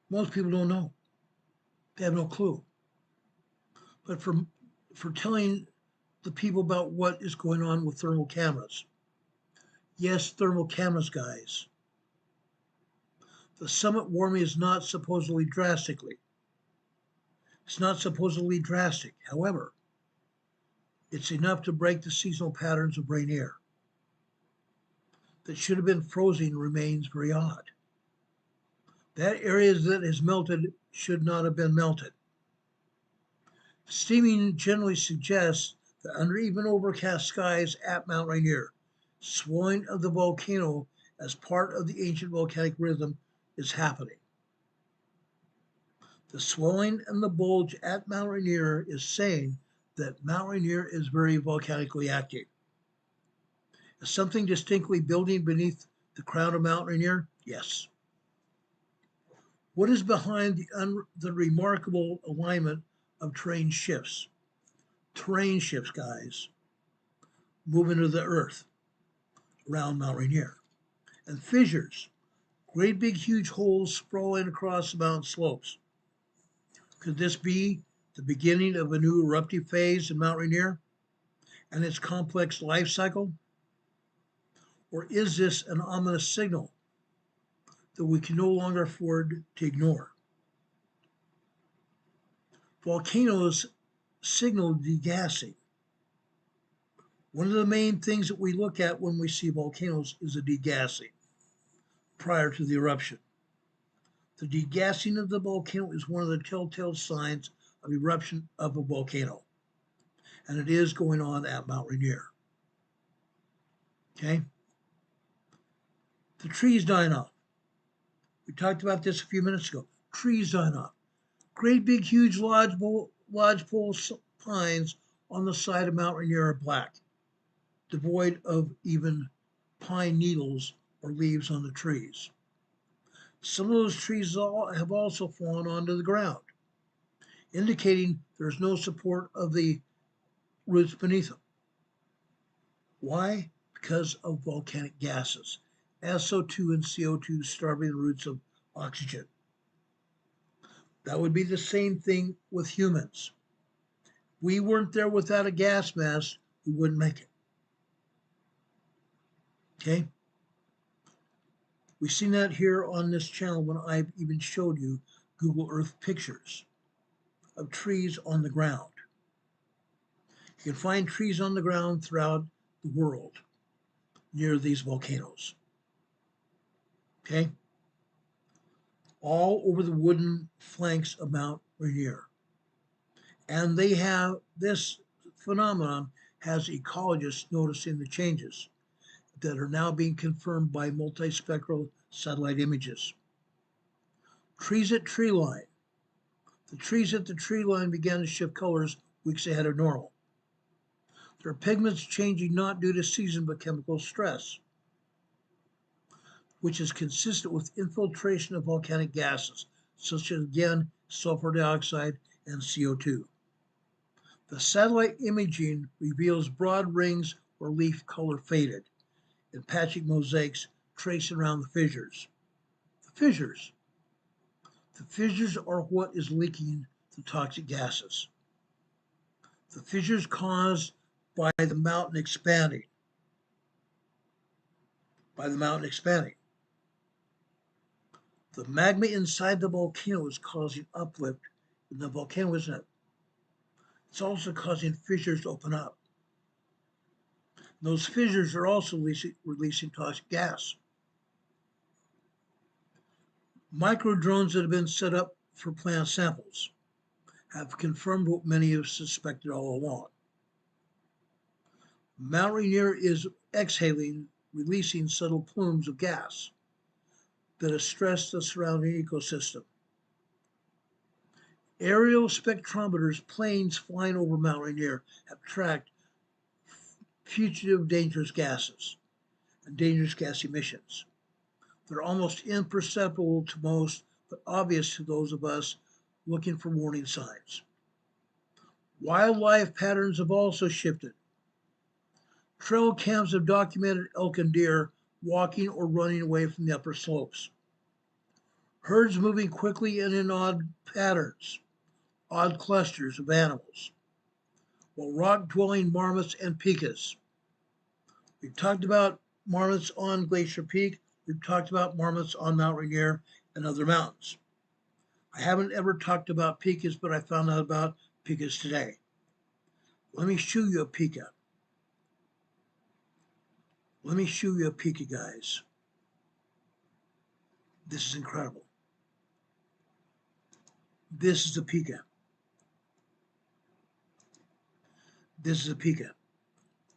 A: Most people don't know. They have no clue. But for telling the people about what is going on with thermal cameras. Yes, thermal cameras, guys. The summit warming is not supposedly drastically. It's not supposedly drastic. However, it's enough to break the seasonal patterns of Rainier. That should have been frozen remains very odd. That area that has melted should not have been melted. Steaming generally suggests that under even overcast skies at Mount Rainier, swelling of the volcano as part of the ancient volcanic rhythm is happening. The swelling and the bulge at Mount Rainier is saying that Mount Rainier is very volcanically active. Is something distinctly building beneath the crown of Mount Rainier? Yes. What is behind the remarkable alignment of terrain shifts? Terrain shifts, guys, moving to the earth around Mount Rainier. And fissures, great big huge holes sprawling across the mountain slopes. Could this be the beginning of a new eruptive phase in Mount Rainier and its complex life cycle? Or is this an ominous signal that we can no longer afford to ignore? Volcanoes signal degassing. One of the main things that we look at when we see volcanoes is the degassing prior to the eruption. The degassing of the volcano is one of the telltale signs of eruption of a volcano. And it is going on at Mount Rainier. Okay? The trees dying off. We talked about this a few minutes ago. Trees dying off. Great big huge lodgepole pines on the side of Mount Rainier are black, devoid of even pine needles or leaves on the trees. Some of those trees have also fallen onto the ground, indicating there's no support of the roots beneath them. Why? Because of volcanic gases. SO2 and CO2 starving the roots of oxygen. That would be the same thing with humans. We weren't there without a gas mask, we wouldn't make it. Okay? We've seen that here on this channel when I've even showed you Google Earth pictures. of trees on the ground. You can find trees on the ground throughout the world near these volcanoes. Okay? All over the wooded flanks of Mount Rainier. And they have this phenomenon has ecologists noticing the changes that are now being confirmed by multispectral satellite images. Trees at tree line. The trees at the tree line began to shift colors weeks ahead of normal. Their pigments changing not due to season but chemical stress, which is consistent with infiltration of volcanic gases, such as, again, sulfur dioxide and CO2. The satellite imaging reveals broad rings where leaf color faded and patchy mosaics traced around the fissures. The fissures are what is leaking the toxic gases. The fissures caused by the mountain expanding. The magma inside the volcano is causing uplift in the volcano, isn't it? It's also causing fissures to open up. Those fissures are also releasing toxic gas. Micro drones that have been set up for plant samples have confirmed what many have suspected all along. Mount Rainier is exhaling, releasing subtle plumes of gas that have stressed the surrounding ecosystem. Aerial spectrometers, planes flying over Mount Rainier, have tracked fugitive dangerous gases and dangerous gas emissions. They're almost imperceptible to most, but obvious to those of us looking for warning signs. Wildlife patterns have also shifted. Trail cams have documented elk and deer walking or running away from the upper slopes. Herds moving quickly and in odd patterns, odd clusters of animals, while rock-dwelling marmots and pikas. We've talked about marmots on Glacier Peak. We've talked about marmots on Mount Rainier and other mountains. I haven't ever talked about pikas, but I found out about pikas today. Let me show you a pika. Let me show you a pika, guys. This is incredible. This is a pika. This is a pika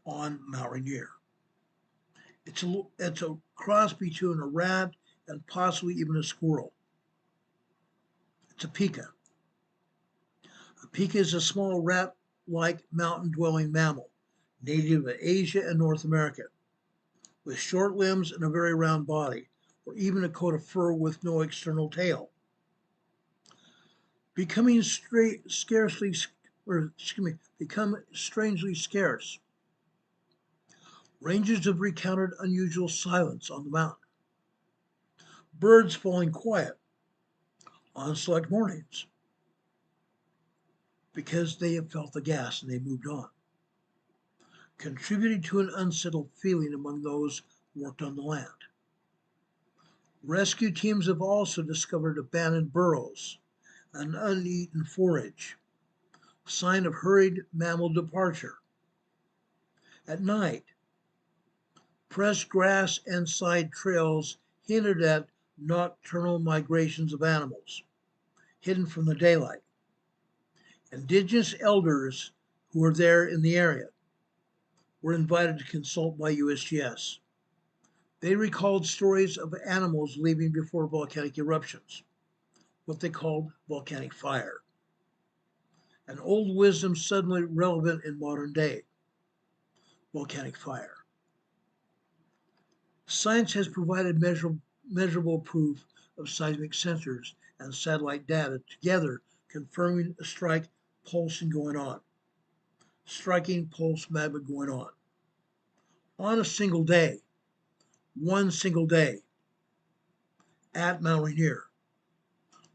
A: on Mount Rainier. It's a cross between a rat and possibly even a squirrel. It's a pika. A pika is a small rat-like mountain-dwelling mammal, native to Asia and North America, with short limbs and a very round body, or even a coat of fur with no external tail. Become strangely scarce. Rangers have recounted unusual silence on the mountain. Birds falling quiet on select mornings because they have felt the gas and they moved on, contributing to an unsettled feeling among those who worked on the land. Rescue teams have also discovered abandoned burrows and uneaten forage, sign of hurried mammal departure. At night, pressed grass and side trails hinted at nocturnal migrations of animals, hidden from the daylight. Indigenous elders who were there in the area were invited to consult by USGS. They recalled stories of animals leaving before volcanic eruptions, what they called volcanic fire. An old wisdom suddenly relevant in modern day, volcanic fire. Science has provided measurable proof of seismic sensors and satellite data together confirming a striking pulse going on a single day, one single day at Mount Rainier,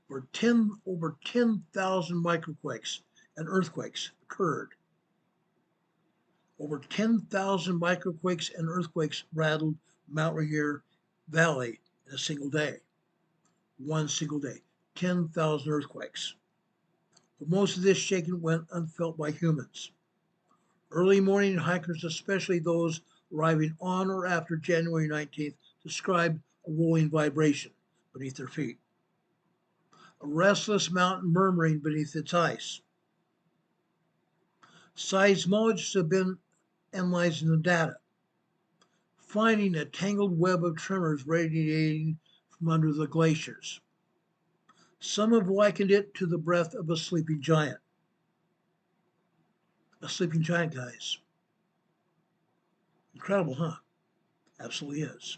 A: where over 10,000 microquakes and earthquakes occurred. Over 10,000 microquakes and earthquakes rattled Mount Rainier Valley in a single day. One single day. 10,000 earthquakes. but most of this shaking went unfelt by humans. Early morning hikers, especially those arriving on or after January 19th, described a rolling vibration beneath their feet, a restless mountain murmuring beneath its ice. Seismologists have been analyzing the data, finding a tangled web of tremors radiating from under the glaciers. Some have likened it to the breath of a sleeping giant. A sleeping giant, guys. Incredible, huh? Absolutely is.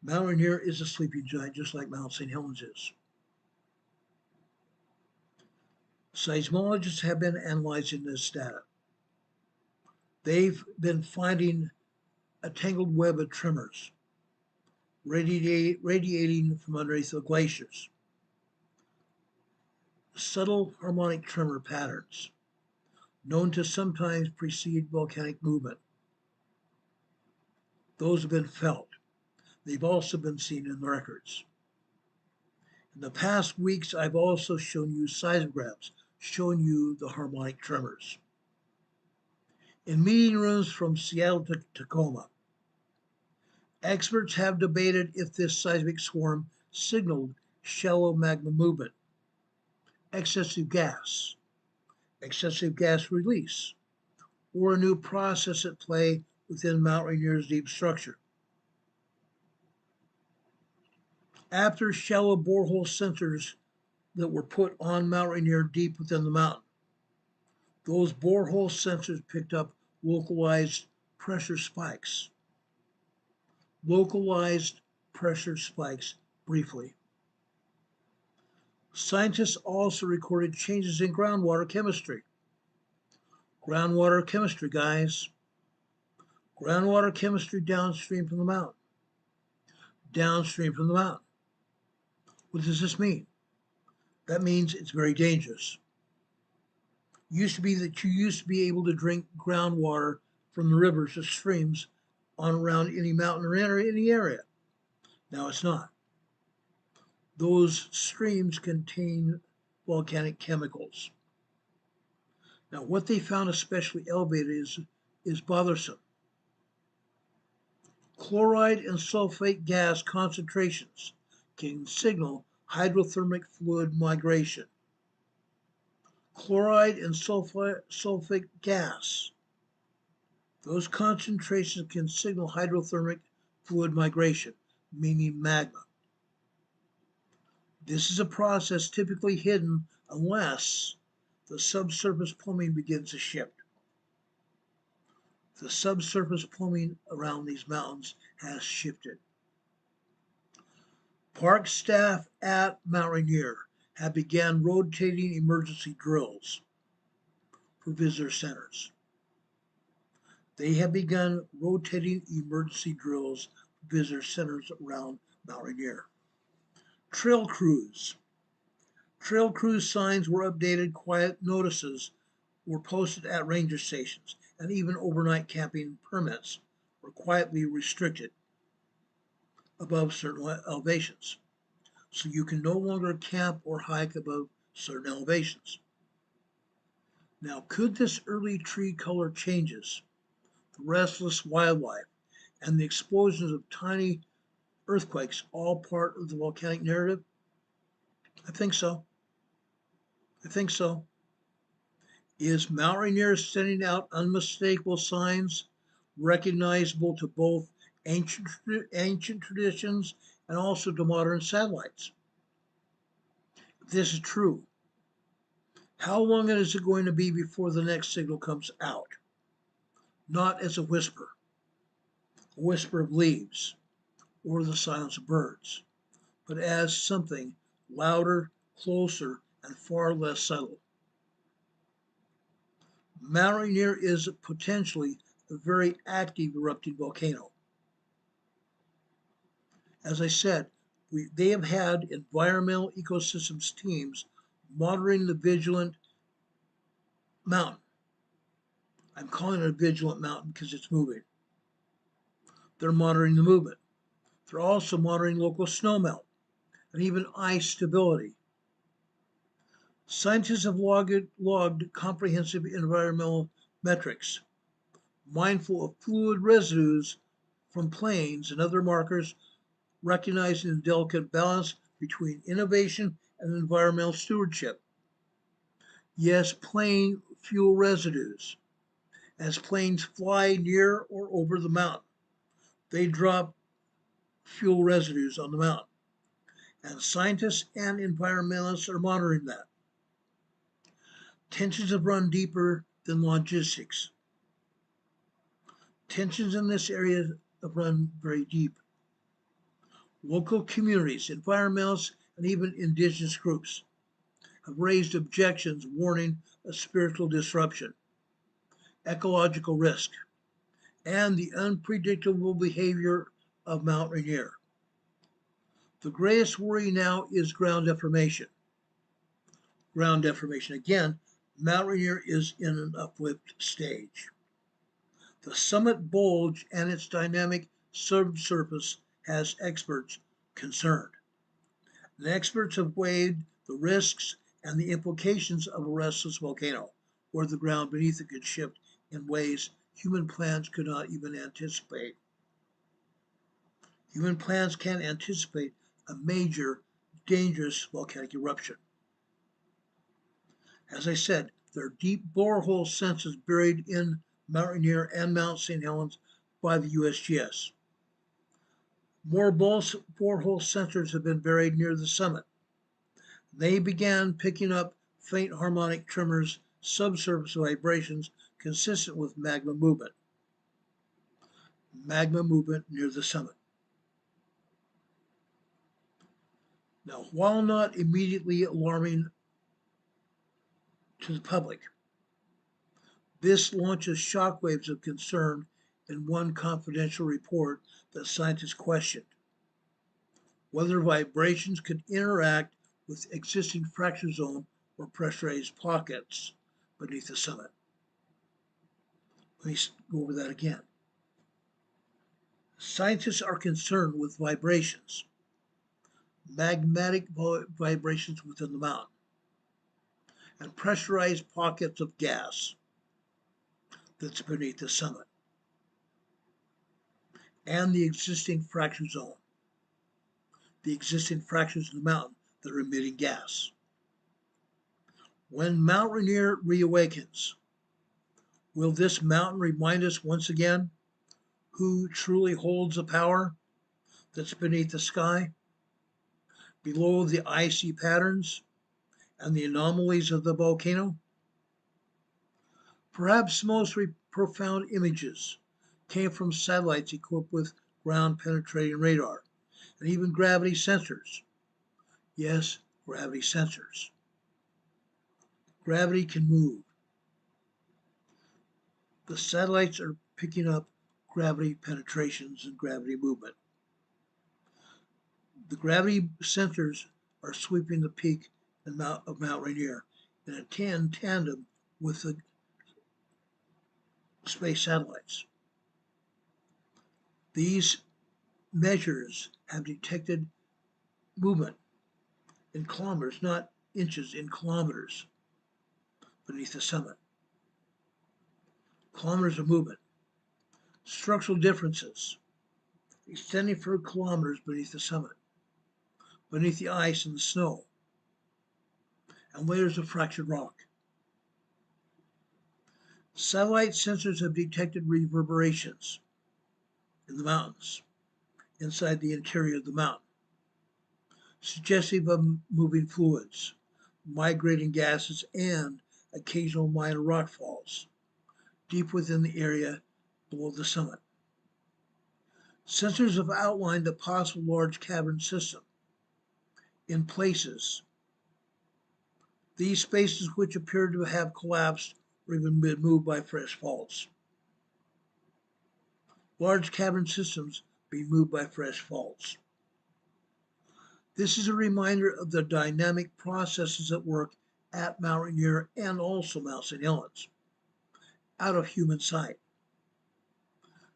A: Mount Rainier is a sleeping giant, just like Mount St. Helens is. Seismologists have been analyzing this data. They've been finding a tangled web of tremors radiating from underneath the glaciers. Subtle harmonic tremor patterns, known to sometimes precede volcanic movement. Those have been felt. They've also been seen in the records. In the past weeks, I've also shown you seismographs showing you the harmonic tremors. In meeting rooms from Seattle to Tacoma, experts have debated if this seismic swarm signaled shallow magma movement, excessive gas release, or a new process at play within Mount Rainier's deep structure. After shallow borehole sensors that were put on Mount Rainier deep within the mountain, those borehole sensors picked up localized pressure spikes. Briefly. Scientists also recorded changes in groundwater chemistry. Groundwater chemistry, guys. Groundwater chemistry downstream from the mountain. What does this mean? That means it's very dangerous. Used to be that you used to be able to drink groundwater from the rivers or streams on around any mountain or any area. Now it's not. Those streams contain volcanic chemicals. Now what they found especially elevated is bothersome. Chloride and sulfate gas concentrations can signal hydrothermic fluid migration. Chloride and sulfate gas. Those concentrations can signal hydrothermic fluid migration, meaning magma. This is a process typically hidden unless the subsurface plumbing begins to shift. The subsurface plumbing around these mountains has shifted. Park staff at Mount Rainier have begun rotating emergency drills for visitor centers. They have begun rotating emergency drills for visitor centers around Mount Rainier. Trail crews. Trail crew signs were updated, quiet notices were posted at ranger stations, and even overnight camping permits were quietly restricted above certain elevations. So you can no longer camp or hike above certain elevations. Now, could this early tree color changes, the restless wildlife, and the explosions of tiny earthquakes all part of the volcanic narrative? I think so. Is Mount Rainier sending out unmistakable signs recognizable to both ancient traditions and also to modern satellites? If this is true, how long is it going to be before the next signal comes out? Not as a whisper of leaves or the silence of birds, but as something louder, closer, and far less subtle. Mount Rainier is potentially a very active erupting volcano. As I said, they have had environmental ecosystems teams monitoring the vigilant mountain. I'm calling it a vigilant mountain because it's moving. They're monitoring the movement. They're also monitoring local snowmelt and even ice stability. Scientists have logged comprehensive environmental metrics, mindful of fluid residues from planes and other markers, recognizing the delicate balance between innovation and environmental stewardship. Yes, plane fuel residues. As planes fly near or over the mountain, they drop fuel residues on the mountain. And scientists and environmentalists are monitoring that. Tensions have run deeper than logistics. Tensions in this area have run very deep. Local communities, environmentalists, and even indigenous groups have raised objections warning of spiritual disruption, ecological risk, and the unpredictable behavior of Mount Rainier. The greatest worry now is ground deformation. Ground deformation. Again, Mount Rainier is in an uplift stage. The summit bulge and its dynamic subsurface has experts concerned. The experts have weighed the risks and the implications of a restless volcano, where the ground beneath it could shift in ways human plans could not even anticipate. Human plans can't anticipate a major, dangerous volcanic eruption. As I said, there are deep borehole sensors buried in Mount Rainier and Mount St. Helens by the USGS. More borehole sensors have been buried near the summit. They began picking up faint harmonic tremors, subsurface vibrations consistent with magma movement. Magma movement near the summit. Now, while not immediately alarming to the public, this launches shockwaves of concern in one confidential report that scientists questioned whether vibrations could interact with existing fracture zone or pressurized pockets beneath the summit. Let me go over that again. Scientists are concerned with vibrations, magmatic vibrations within the mountain, and pressurized pockets of gas that's beneath the summit, and the existing fracture zone, the existing fractures in the mountain that are emitting gas. When Mount Rainier reawakens, will this mountain remind us once again who truly holds the power that's beneath the sky, below the icy patterns and the anomalies of the volcano? Perhaps the most profound images came from satellites equipped with ground-penetrating radar and even gravity sensors. Yes, gravity sensors. Gravity can move. The satellites are picking up gravity penetrations and gravity movement. The gravity sensors are sweeping the peak of Mount Rainier in a tandem with the space satellites. These measures have detected movement in kilometers, not inches, in kilometers beneath the summit. Kilometers of movement. Structural differences extending for kilometers beneath the summit, beneath the ice and the snow, and layers of fractured rock. Satellite sensors have detected reverberations in the mountains, inside the interior of the mountain, suggestive of moving fluids, migrating gases, and occasional minor rockfalls deep within the area below the summit. Sensors have outlined a possible large cavern system in places. These spaces which appear to have collapsed or even been moved by fresh faults. Large cavern systems being moved by fresh faults. This is a reminder of the dynamic processes at work at Mount Rainier and also Mount St. Helens, out of human sight.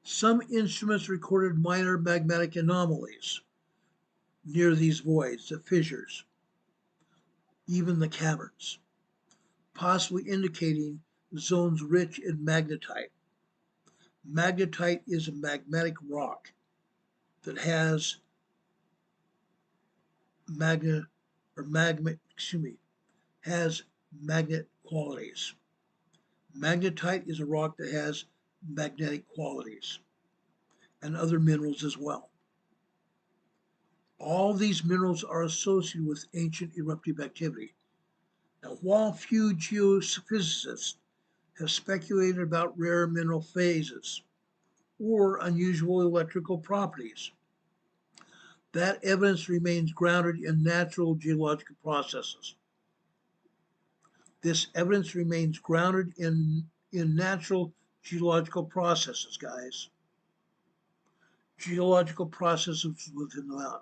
A: Some instruments recorded minor magmatic anomalies, near these voids, the fissures, even the caverns, possibly indicating zones rich in magnetite. Magnetite is a magmatic rock that has has magnet qualities. Magnetite is a rock that has magnetic qualities and other minerals as well. All these minerals are associated with ancient eruptive activity. Now, while few geophysicists have speculated about rare mineral phases or unusual electrical properties, that evidence remains grounded in natural geological processes. This evidence remains grounded in natural geological processes, guys. Geological processes within the mountain.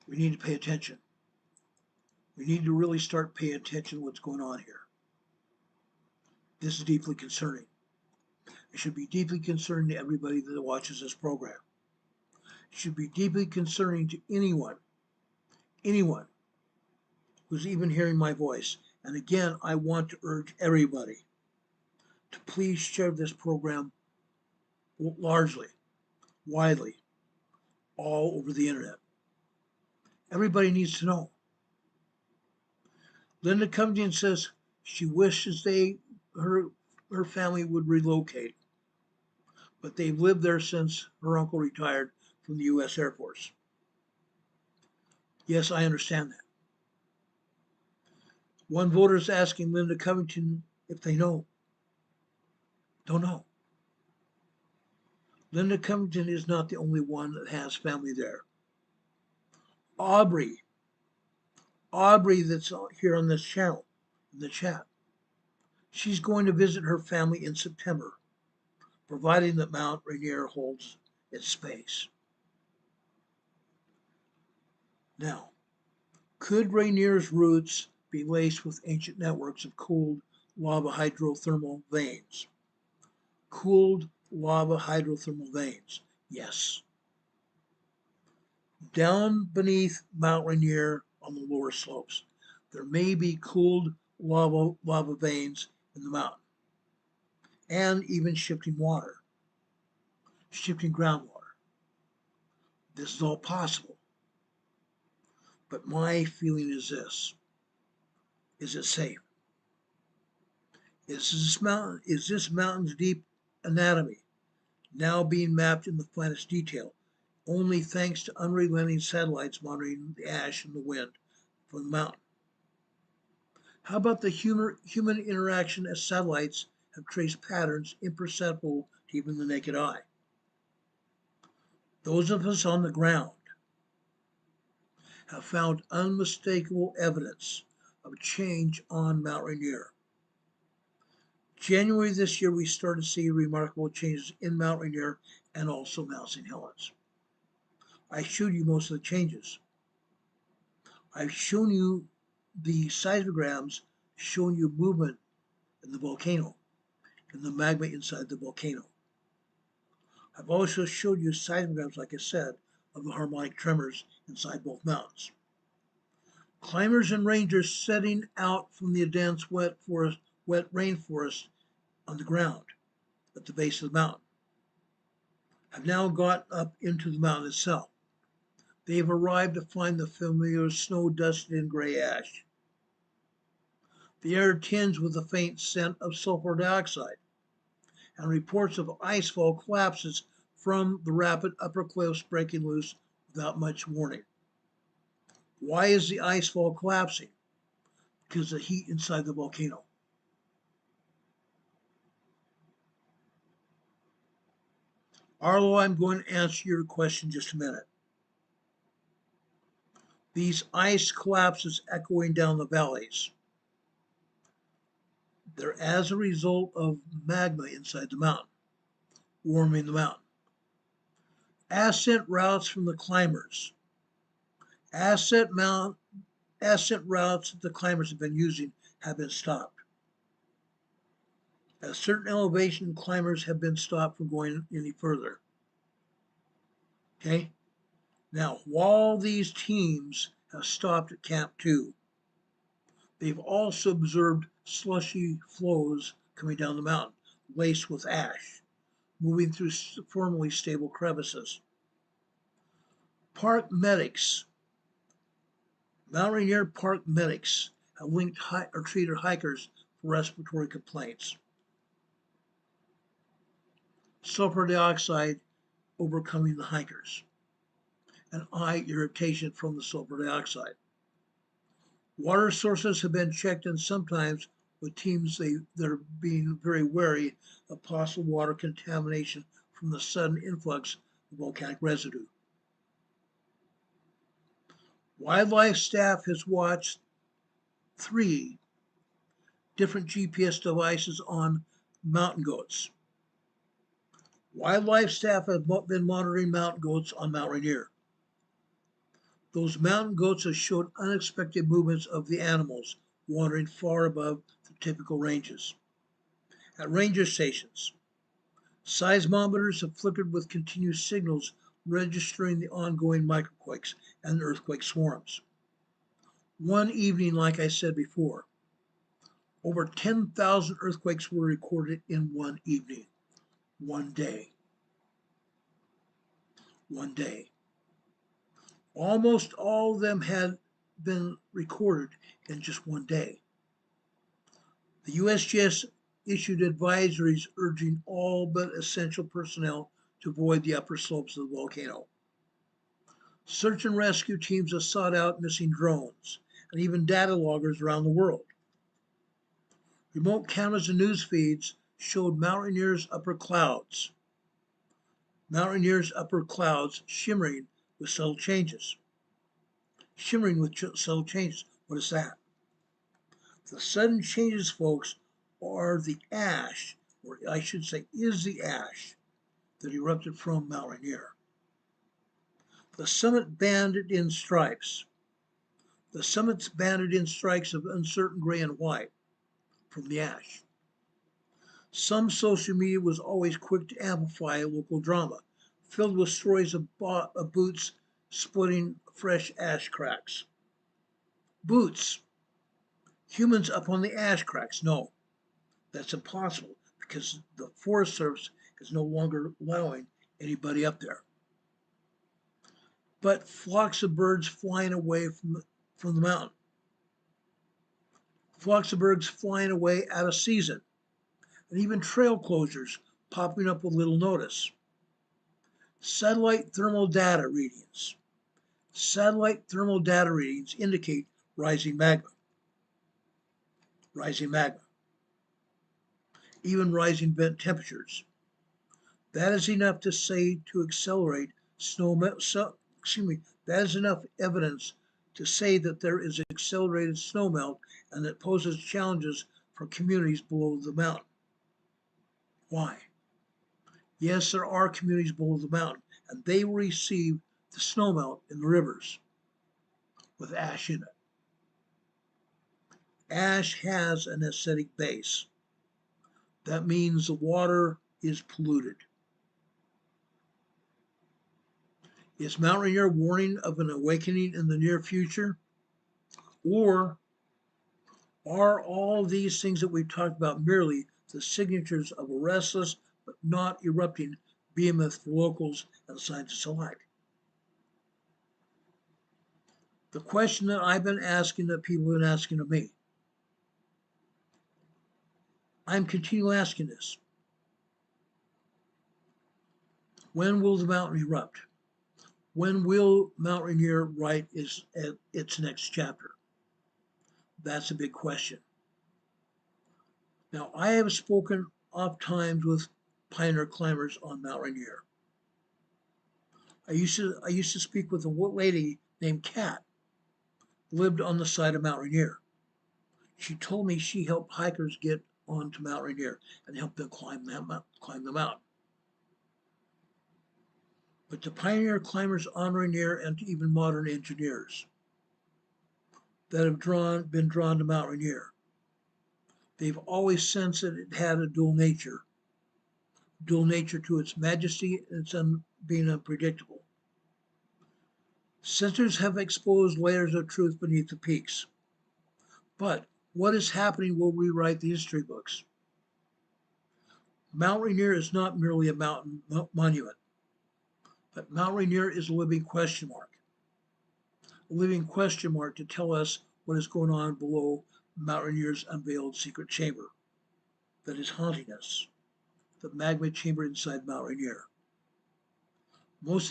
A: We need to pay attention. We need to really start paying attention to what's going on here. This is deeply concerning. It should be deeply concerning to everybody that watches this program. It should be deeply concerning to anyone who's even hearing my voice. And again, I want to urge everybody to please share this program largely, widely, all over the internet. Everybody needs to know. Linda Covington says she wishes her family would relocate, but they've lived there since her uncle retired from the U.S. Air Force. Yes, I understand that. One voter is asking Linda Covington if they know. Don't know. Linda Covington is not the only one that has family there. Aubrey that's here on this channel, in the chat, she's going to visit her family in September, providing that Mount Rainier holds its space. Now, could Rainier's roots be laced with ancient networks of cooled lava hydrothermal veins? Cooled lava hydrothermal veins, yes. Down beneath Mount Rainier on the lower slopes, there may be cooled lava veins in the mountain, and even shifting water, shifting groundwater. This is all possible. But my feeling is this: is it safe? Is this mountain's deep anatomy now being mapped in the finest detail, only thanks to unrelenting satellites monitoring the ash and the wind from the mountain? How about the human interaction as satellites have traced patterns imperceptible to even the naked eye? Those of us on the ground have found unmistakable evidence of change on Mount Rainier. January this year, we started to see remarkable changes in Mount Rainier and also Mount St. Helens. I showed you most of the changes. I've shown you the seismograms showing you movement in the volcano, in the magma inside the volcano. I've also showed you seismograms, like I said, of the harmonic tremors inside both mountains. Climbers and rangers setting out from the dense wet rainforest on the ground at the base of the mountain have now got up into the mountain itself. They have arrived to find the familiar snow-dusted and gray ash. The air tinged with a faint scent of sulfur dioxide, and reports of icefall collapses from the rapid upper cliffs breaking loose without much warning. Why is the icefall collapsing? Because of the heat inside the volcano. Arlo, I'm going to answer your question in just a minute. These ice collapses echoing down the valleys, they're as a result of magma inside the mountain, warming the mountain. Ascent routes from the climbers, ascent routes that the climbers have been using have been stopped. At a certain elevation, climbers have been stopped from going any further. Okay? Now, while these teams have stopped at Camp 2, they've also observed slushy flows coming down the mountain, laced with ash, moving through formerly stable crevices. Park medics, Mount Rainier Park medics have linked or treated hikers for respiratory complaints. Sulfur dioxide overcoming the hikers, and eye irritation from the sulfur dioxide. Water sources have been checked, and sometimes with teams that are being very wary of possible water contamination from the sudden influx of volcanic residue. Wildlife staff has watched 3 different GPS devices on mountain goats. Wildlife staff have been monitoring mountain goats on Mount Rainier. Those mountain goats have showed unexpected movements of the animals wandering far above the typical ranges. At ranger stations, seismometers have flickered with continuous signals registering the ongoing microquakes and earthquake swarms. One evening, like I said before, over 10,000 earthquakes were recorded in one evening, one day. One day. Almost all of them had been recorded in just one day. The USGS issued advisories urging all but essential personnel to avoid the upper slopes of the volcano. Search and rescue teams have sought out missing drones and even data loggers around the world. Remote cameras and news feeds showed Mount Rainier's upper clouds. Mount Rainier's upper clouds shimmering with subtle changes. Shimmering with subtle changes. What is that? The sudden changes, folks, are the ash, or I should say is the ash, that erupted from Mount Rainier. The summit banded in stripes. The summit's banded in stripes of uncertain gray and white from the ash. Some social media was always quick to amplify local drama, filled with stories of boots splitting fresh ash cracks. Boots. Humans up on the ash cracks. No, that's impossible because the Forest Service is no longer allowing anybody up there. But flocks of birds flying away from the mountain. Flocks of birds flying away out of season. And even trail closures popping up with little notice. Satellite thermal data readings. Satellite thermal data readings indicate rising magma. Rising magma. Even rising vent temperatures. That is enough to say to accelerate that is enough evidence to say that there is accelerated snowmelt and that poses challenges for communities below the mountain. Why? Yes, there are communities below the mountain, and they will receive the snowmelt in the rivers with ash in it. Ash has an acidic base. That means the water is polluted. Is Mount Rainier warning of an awakening in the near future? Or are all these things that we've talked about merely the signatures of a restless but not erupting behemoth for locals and scientists alike? The question that I've been asking, that people have been asking of me, I'm continually asking this. When will the mountain erupt? When will Mount Rainier write its next chapter? That's a big question. Now, I have spoken oft times with pioneer climbers on Mount Rainier. I used to speak with a lady named Kat, lived on the side of Mount Rainier. She told me she helped hikers get onto Mount Rainier and helped them climb the mountain. But the pioneer climbers on Rainier and to even modern engineers that have been drawn to Mount Rainier, they've always sensed that it had a dual nature to its majesty and its being unpredictable. Sensors have exposed layers of truth beneath the peaks. But what is happening will rewrite the history books. Mount Rainier is not merely a mountain monument, but Mount Rainier is a living question mark. A living question mark to tell us what is going on below Mount Rainier's unveiled secret chamber that is haunting us, the magma chamber inside Mount Rainier. Most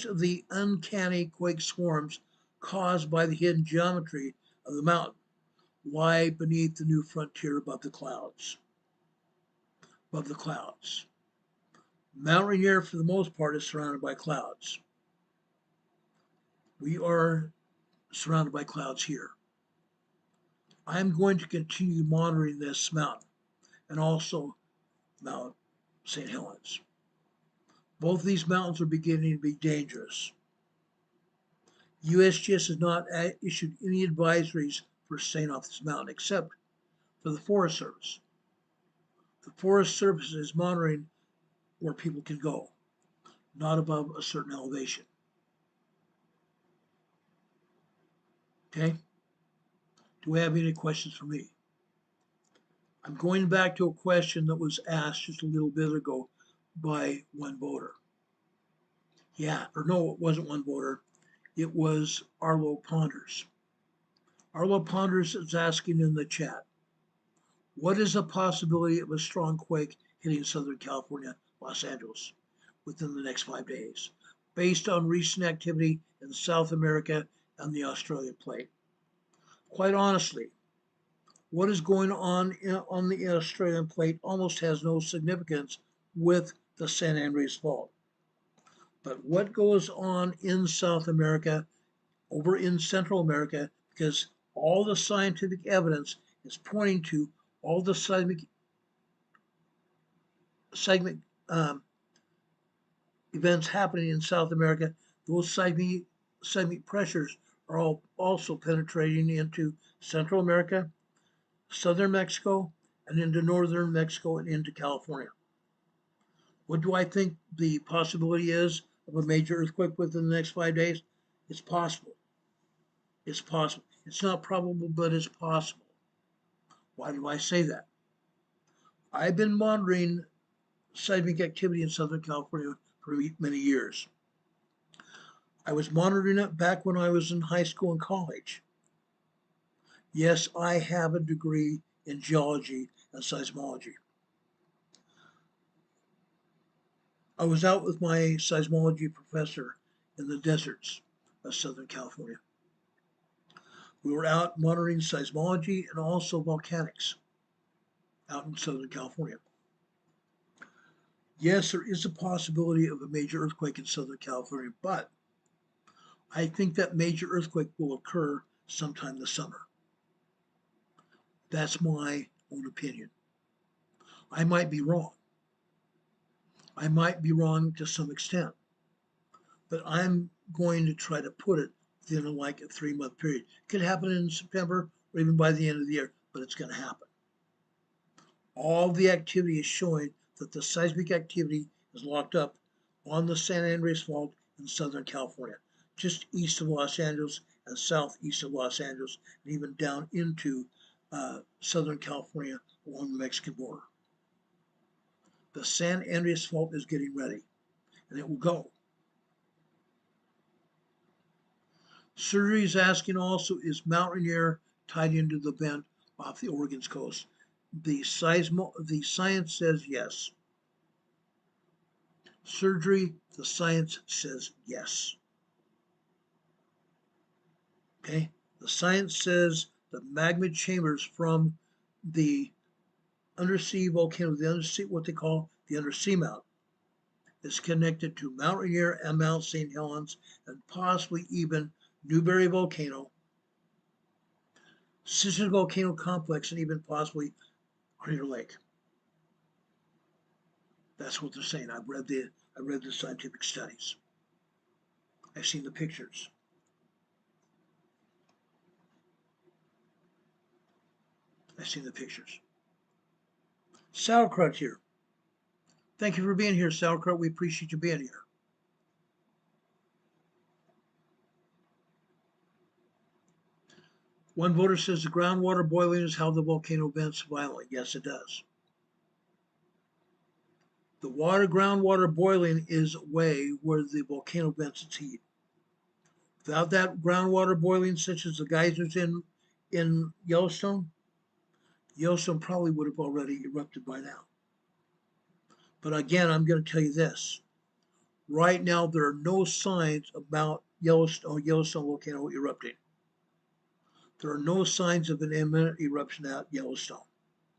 A: of the uncanny quake swarms caused by the hidden geometry of the mountain lie beneath the new frontier above the clouds. Above the clouds. Mount Rainier, for the most part, is surrounded by clouds. We are surrounded by clouds here. I am going to continue monitoring this mountain and also Mount St. Helens. Both of these mountains are beginning to be dangerous. USGS has not issued any advisories for staying off this mountain except for the Forest Service. The Forest Service is monitoring where people can go, not above a certain elevation. Okay? Do we have any questions for me? I'm going back to a question that was asked just a little bit ago by one voter. Yeah, or no, it wasn't one voter. It was Arlo Ponders. Arlo Ponders is asking in the chat, what is the possibility of a strong quake hitting Southern California, Los Angeles, within the next 5 days, based on recent activity in South America and the Australian plate? Quite honestly, what is going on the Australian plate almost has no significance with the San Andreas Fault. But what goes on in South America, over in Central America, because all the scientific evidence is pointing to all the seismic events happening in South America, those seismic pressures are all also penetrating into Central America, Southern Mexico, and into Northern Mexico and into California. What do I think the possibility is of a major earthquake within the next 5 days? It's possible. It's possible. It's not probable, but it's possible. Why do I say that? I've been monitoring seismic activity in Southern California for many years. I was monitoring it back when I was in high school and college. Yes, I have a degree in geology and seismology. I was out with my seismology professor in the deserts of Southern California. We were out monitoring seismology and also volcanics out in Southern California. Yes, there is a possibility of a major earthquake in Southern California, but I think that major earthquake will occur sometime this summer. That's my own opinion. I might be wrong. I might be wrong to some extent, but I'm going to try to put it within like a 3-month period. It could happen in September or even by the end of the year, but it's going to happen. All the activity is showing that the seismic activity is locked up on the San Andreas Fault in Southern California, just east of Los Angeles and southeast of Los Angeles, and even down into Southern California along the Mexican border. The San Andreas Fault is getting ready, and it will go. Surgery is asking also, is Mount Rainier tied into the vent off the Oregon's coast? The science says yes. Surgery, the science says yes. Okay? The science says the magma chambers from the undersea volcano, what they call the undersea mountain, is connected to Mount Rainier and Mount St. Helens and possibly even Newberry Volcano, Sister Volcano Complex, and even possibly Crater Lake. That's what they're saying. I read the scientific studies. I've seen the pictures. I've seen the pictures. Sauerkraut here. Thank you for being here, Sauerkraut. We appreciate you being here. One voter says the groundwater boiling is how the volcano vents violently. Yes, it does. The groundwater boiling is a way where the volcano vents its heat. Without that groundwater boiling, such as the geysers in Yellowstone probably would have already erupted by now. But again, I'm going to tell you this. Right now, there are no signs about Yellowstone volcano erupting. There are no signs of an imminent eruption at Yellowstone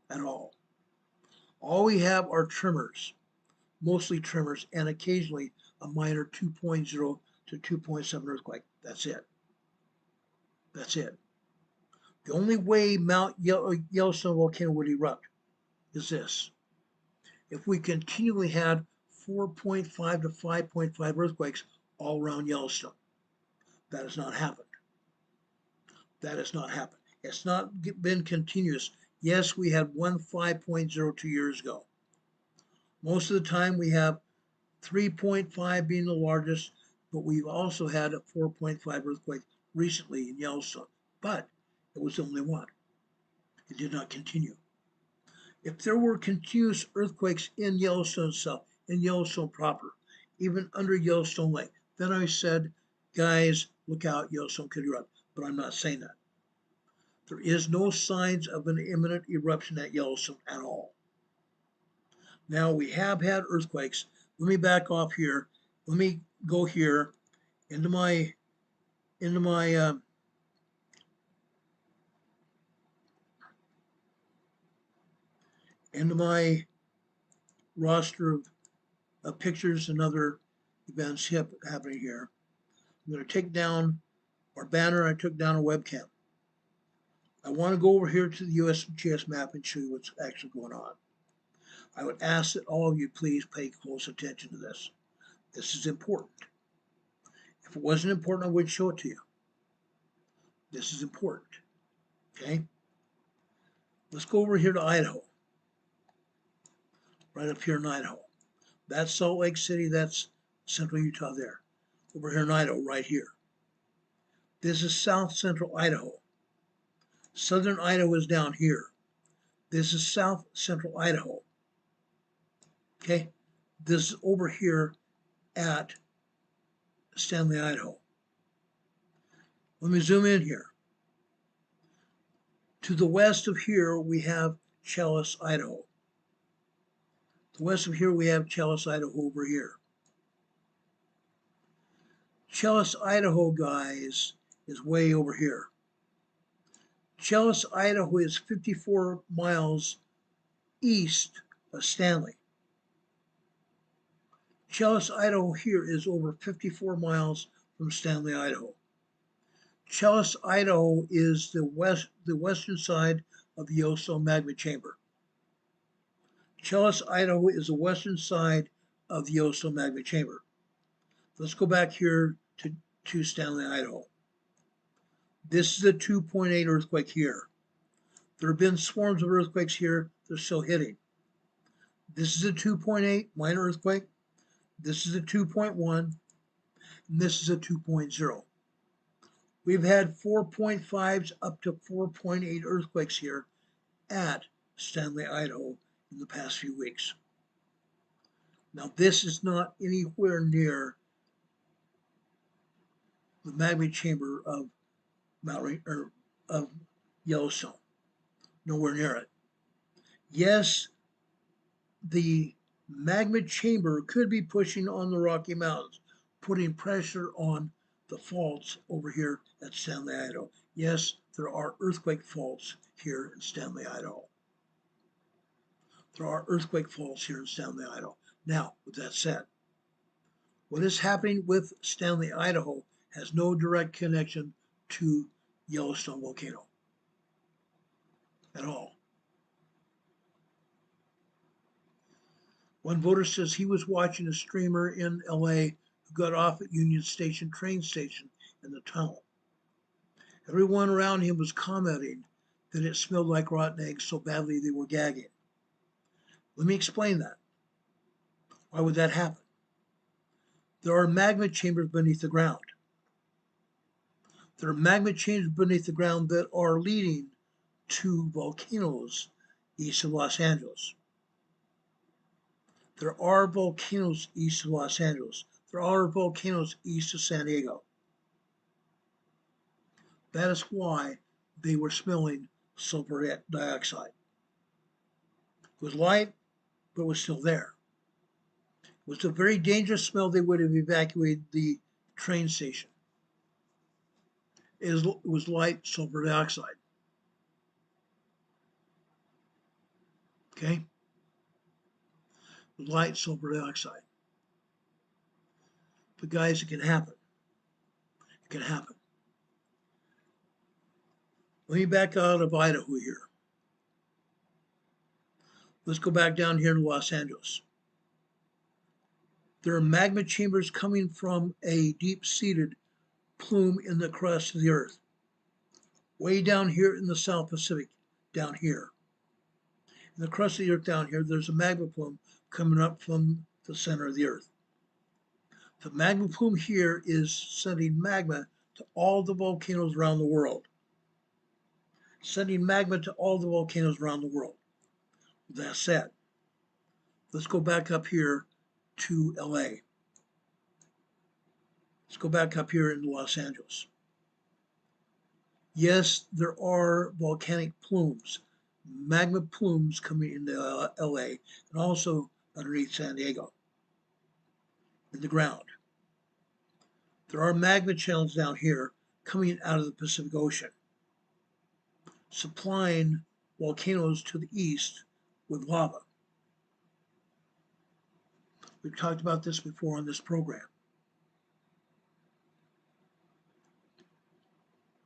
A: at all. All we have are tremors, mostly tremors, and occasionally a minor 2.0 to 2.7 earthquake. That's it. That's it. The only way Mount Yellowstone volcano would erupt is this. If we continually had 4.5 to 5.5 earthquakes all around Yellowstone. That has not happened. That has not happened. It's not been continuous. Yes, we had one 5.0 2 years ago. Most of the time we have 3.5 being the largest, but we've also had a 4.5 earthquake recently in Yellowstone. But it was only one. It did not continue. If there were continuous earthquakes in Yellowstone itself, in Yellowstone proper, even under Yellowstone Lake, then I said, guys, look out, Yellowstone could erupt. But I'm not saying that. There is no signs of an imminent eruption at Yellowstone at all. Now, we have had earthquakes. Let me back off here. Let me go here into my roster of pictures and other events happening here. I'm going to take down our banner. I took down a webcam. I want to go over here to the USGS map and show you what's actually going on. I would ask that all of you please pay close attention to this. This is important. If it wasn't important, I wouldn't show it to you. This is important. Okay? Let's go over here to Idaho. Right up here in Idaho. That's Salt Lake City. That's central Utah there. Over here in Idaho, right here. This is south central Idaho. Southern Idaho is down here. This is south central Idaho. Okay? This is over here at Stanley, Idaho. Let me zoom in here. To the west of here, we have Challis, Idaho. To the west of here, we have Challis, Idaho over here. Challis, Idaho, guys, is way over here. Challis, Idaho is 54 miles east of Stanley. Challis, Idaho here is over 54 miles from Stanley, Idaho. Challis, Idaho is the western side of the Yellowstone magma chamber. Challis, Idaho is the western side of the Yellowstone magma chamber. Let's go back here to Stanley, Idaho. This is a 2.8 earthquake here. There have been swarms of earthquakes here. They're still hitting. This is a 2.8 minor earthquake. This is a 2.1. And this is a 2.0. We've had 4.5s up to 4.8 earthquakes here at Stanley, Idaho in the past few weeks. Now, this is not anywhere near the magma chamber of Yellowstone. Nowhere near it. Yes, the magma chamber could be pushing on the Rocky Mountains, putting pressure on the faults over here at Stanley, Idaho. Yes, there are earthquake faults here in Stanley, Idaho. There are earthquake faults here in Stanley, Idaho. Now, with that said, what is happening with Stanley, Idaho has no direct connection to Yellowstone volcano at all. One voter says he was watching a streamer in LA who got off at Union Station train station in the tunnel. Everyone around him was commenting that it smelled like rotten eggs so badly they were gagging. Let me explain that. Why would that happen? There are magma chambers beneath the ground. There are magma chambers beneath the ground that are leading to volcanoes east of Los Angeles. There are volcanoes east of Los Angeles. There are volcanoes east of San Diego. That is why they were smelling sulfur dioxide. It was light, but it was still there. It was a very dangerous smell. They would have evacuated the train station. It was light sulfur dioxide. Okay? Light sulfur dioxide. But guys, it can happen. It can happen. Let me back out of Idaho here. Let's go back down here to Los Angeles. There are magma chambers coming from a deep-seated plume in the crust of the earth. Way down here in the South Pacific, down here. In the crust of the earth down here, there's a magma plume coming up from the center of the earth. The magma plume here is sending magma to all the volcanoes around the world. Sending magma to all the volcanoes around the world. With that said, let's go back up here to LA. Let's go back up here into Los Angeles. Yes, there are volcanic plumes, magma plumes coming into LA and also underneath San Diego in the ground. There are magma channels down here coming out of the Pacific Ocean, supplying volcanoes to the east with lava. We've talked about this before on this program.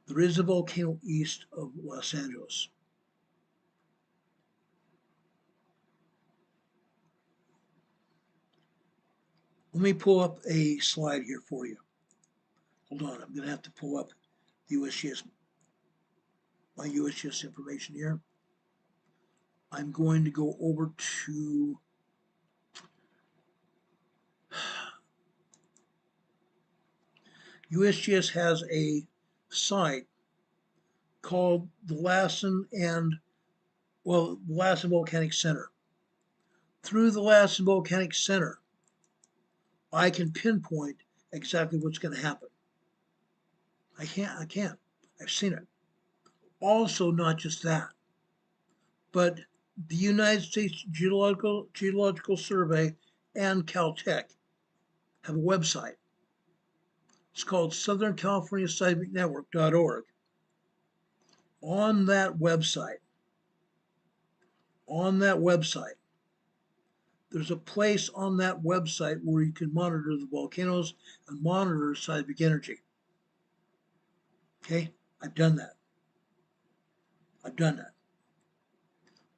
A: There is a volcano east of Los Angeles. Let me pull up a slide here for you. Hold on, I'm going to have to pull up USGS, my USGS information here. I'm going to go over to USGS has a site called the Lassen Volcanic Center. Through the Lassen Volcanic Center, I can pinpoint exactly what's going to happen. I can't. I've seen it. Also, not just that, but the United States Geological Survey and Caltech have a website. It's called Southern California Seismic Network.org. On that website, there's a place on that website where you can monitor the volcanoes and monitor seismic energy. Okay, I've done that.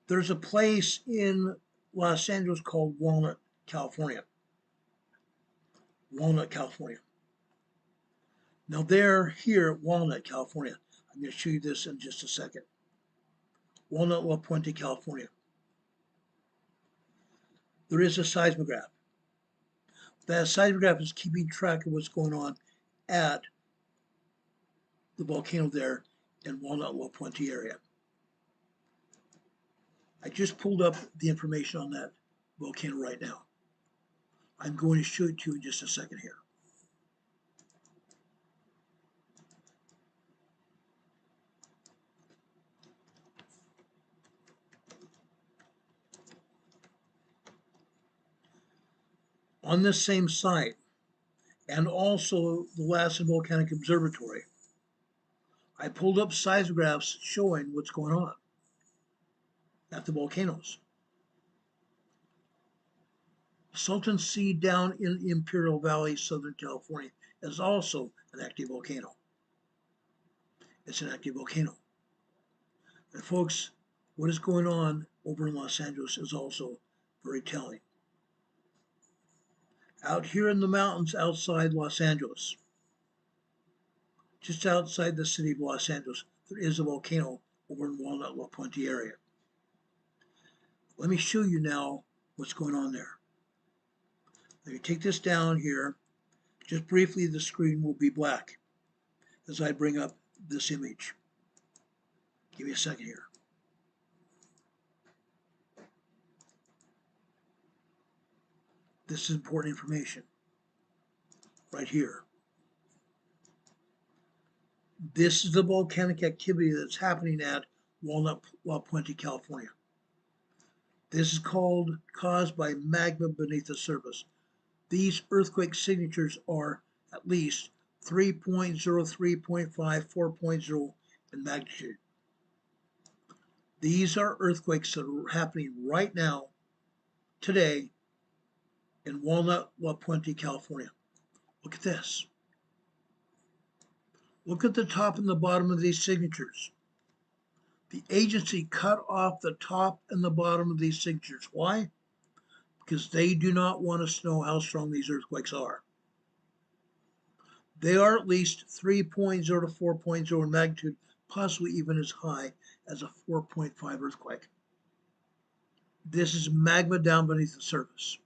A: There's a place in Los Angeles called Walnut, California. Now they're here at Walnut, California. I'm going to show you this in just a second. Walnut, La Puente, California. There is a seismograph. That seismograph is keeping track of what's going on at the volcano there in Walnut, La Puente area. I just pulled up the information on that volcano right now. I'm going to show it to you in just a second here. On this same site, and also the Lassen Volcanic Observatory, I pulled up seismographs showing what's going on at the volcanoes. Salton Sea down in Imperial Valley, Southern California, is also an active volcano. It's an active volcano. And folks, what is going on over in Los Angeles is also very telling. Out here in the mountains outside Los Angeles, just outside the city of Los Angeles, there is a volcano over in Walnut, La Puente area. Let me show you now what's going on there. Let me take this down here. Just briefly, the screen will be black. as I bring up this image. Give me a second here. This is important information right here. This is the volcanic activity that's happening at Walnut Puente, California. This is caused by magma beneath the surface. These earthquake signatures are at least 3.0, 3.5, 4.0 in magnitude. These are earthquakes that are happening right now, today, in Walnut Puente, California. Look at this. Look at the top and the bottom of these signatures. The agency cut off the top and the bottom of these signatures. Why? Because they do not want us to know how strong these earthquakes are. They are at least 3.0 to 4.0 in magnitude, possibly even as high as a 4.5 earthquake. This is magma down beneath the surface.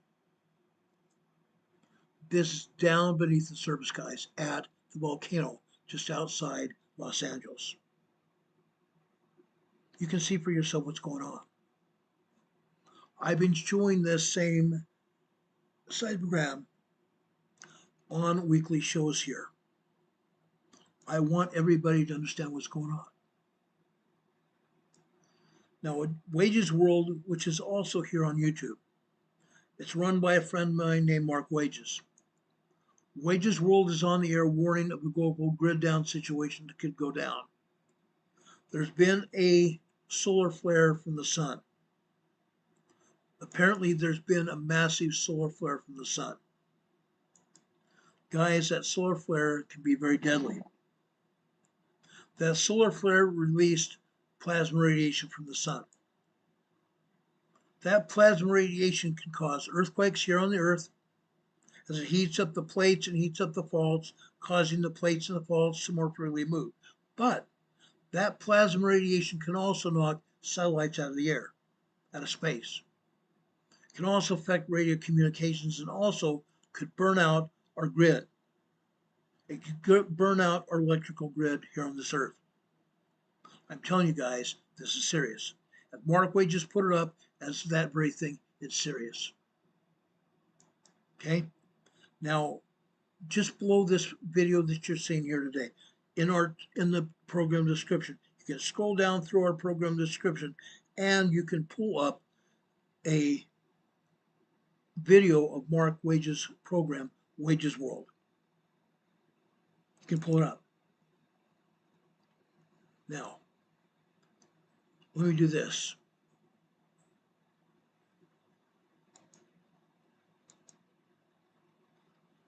A: This is down beneath the surface, guys, at the volcano just outside Los Angeles. You can see for yourself what's going on. I've been showing this same seismogram on weekly shows here. I want everybody to understand what's going on. Now, Wages World, which is also here on YouTube, it's run by a friend of mine named Mark Wages. Wages World is on the air warning of a global grid down situation that could go down. There's been a solar flare from the sun. Apparently, there's been a massive solar flare from the sun. Guys, that solar flare can be very deadly. That solar flare released plasma radiation from the sun. That plasma radiation can cause earthquakes here on the Earth as it heats up the plates and heats up the faults, causing the plates and the faults to more freely move. But that plasma radiation can also knock satellites out of the air, out of space. It can also affect radio communications and also could burn out our grid. It could burn out our electrical grid here on this Earth. I'm telling you guys, this is serious. If Mark Wages put it up as that very thing, it's serious. Okay? Now, just below this video that you're seeing here today, in the program description, you can scroll down through our program description and you can pull up a video of Mark Wages' program, Wages World. You can pull it up. Now, let me do this.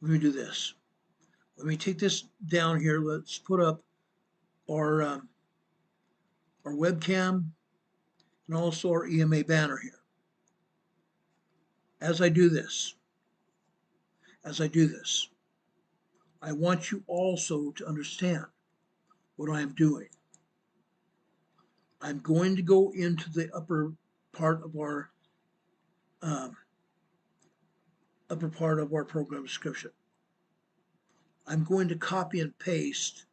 A: Let me do this. Let me take this down here. Let's put up our webcam and also our EMA banner here. As I do this, I want you also to understand what I am doing. I'm going to go into the upper part of our program description. I'm going to copy and paste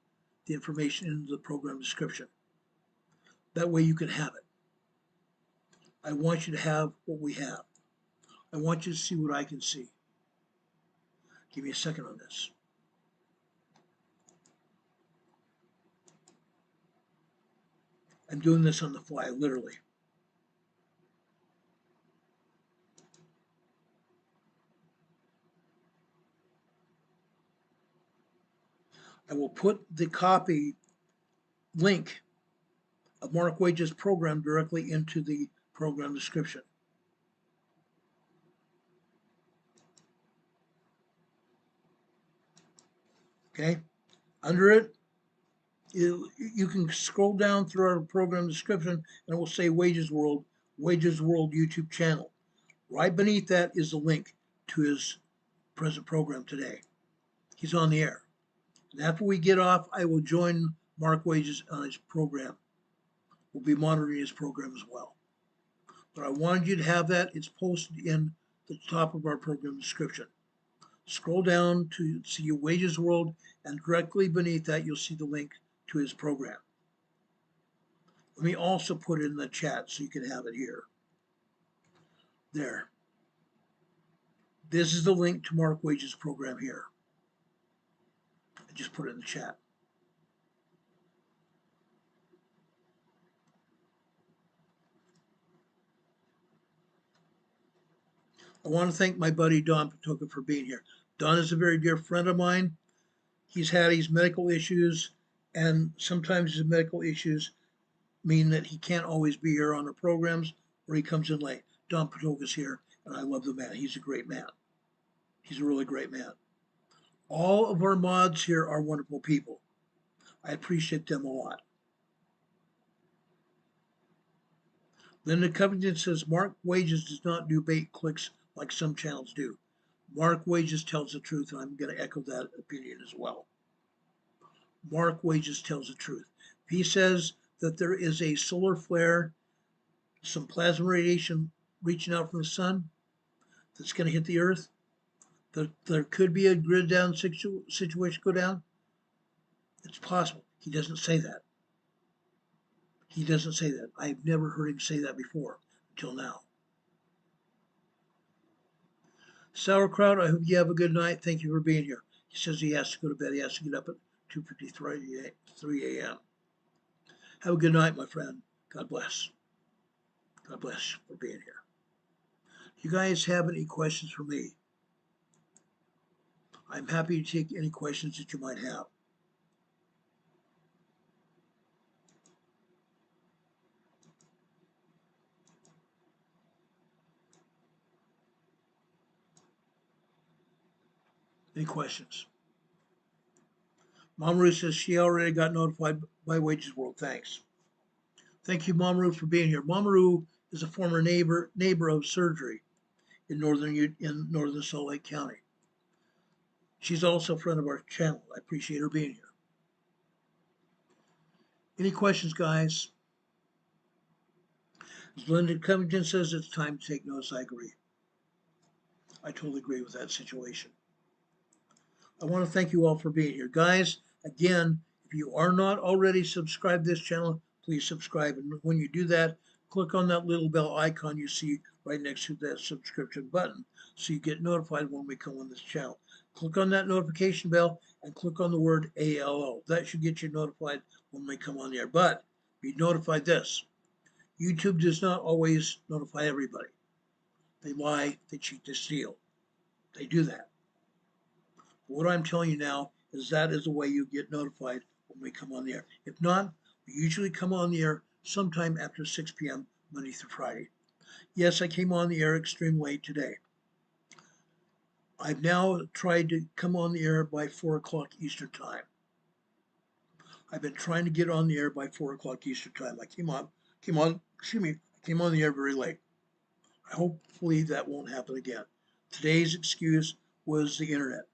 A: the information into the program description. That way you can have it. I want you to have what we have. I want you to see what I can see. Give me a second on this. I'm doing this on the fly, literally. I will put the copy link of Mark Wages' program directly into the program description. Okay, under it, you can scroll down through our program description and it will say Wages World YouTube channel. Right beneath that is the link to his present program today. He's on the air. And after we get off, I will join Mark Wages on his program. We'll be monitoring his program as well. But I wanted you to have that. It's posted in the top of our program description. Scroll down to see Wages World, and directly beneath that, you'll see the link to his program. Let me also put it in the chat so you can have it here. There. This is the link to Mark Wages' program here. I just put it in the chat. I want to thank my buddy Don Patoka for being here. Don is a very dear friend of mine. He's had his medical issues, and sometimes his medical issues mean that he can't always be here on our programs, or he comes in late. Don Patoka's here, and I love the man. He's a great man. He's a really great man. All of our mods here are wonderful people. I appreciate them a lot. Linda Covington says Mark Wages does not do bait clicks like some channels do. Mark Wages tells the truth, and I'm going to echo that opinion as well. Mark Wages tells the truth. If he says that there is a solar flare, some plasma radiation reaching out from the sun that's going to hit the earth, that there could be a grid down situation go down, it's possible. He doesn't say that. He doesn't say that. I've never heard him say that before until now. Sauerkraut, I hope you have a good night. Thank you for being here. He says he has to go to bed. He has to get up at 2:53 a.m. Have a good night, my friend. God bless. God bless you for being here. You guys have any questions for me? I'm happy to take any questions that you might have. Any questions? Mom Ruth says she already got notified by Wages World. Thanks. Thank you, Mom Ruth, for being here. Mom Ruth is a former neighbor of surgery in northern Salt Lake County. She's also a friend of our channel. I appreciate her being here. Any questions, guys? As Linda Covington says, it's time to take notice. I agree. I totally agree with that situation. I want to thank you all for being here. Guys, again, if you are not already subscribed to this channel, please subscribe. And when you do that, click on that little bell icon you see right next to that subscription button so you get notified when we come on this channel. Click on that notification bell and click on the word ALO. That should get you notified when we come on the air. But be notified this. YouTube does not always notify everybody. They lie, they cheat, they steal. They do that. What I'm telling you now is that is the way you get notified when we come on the air. If not, we usually come on the air sometime after 6 p.m. Monday through Friday. Yes, I came on the air extremely late today. I've now tried to come on the air by 4 o'clock Eastern time. I've been trying to get on the air by 4 o'clock Eastern time. I came on the air very late. Hopefully that won't happen again. Today's excuse was the internet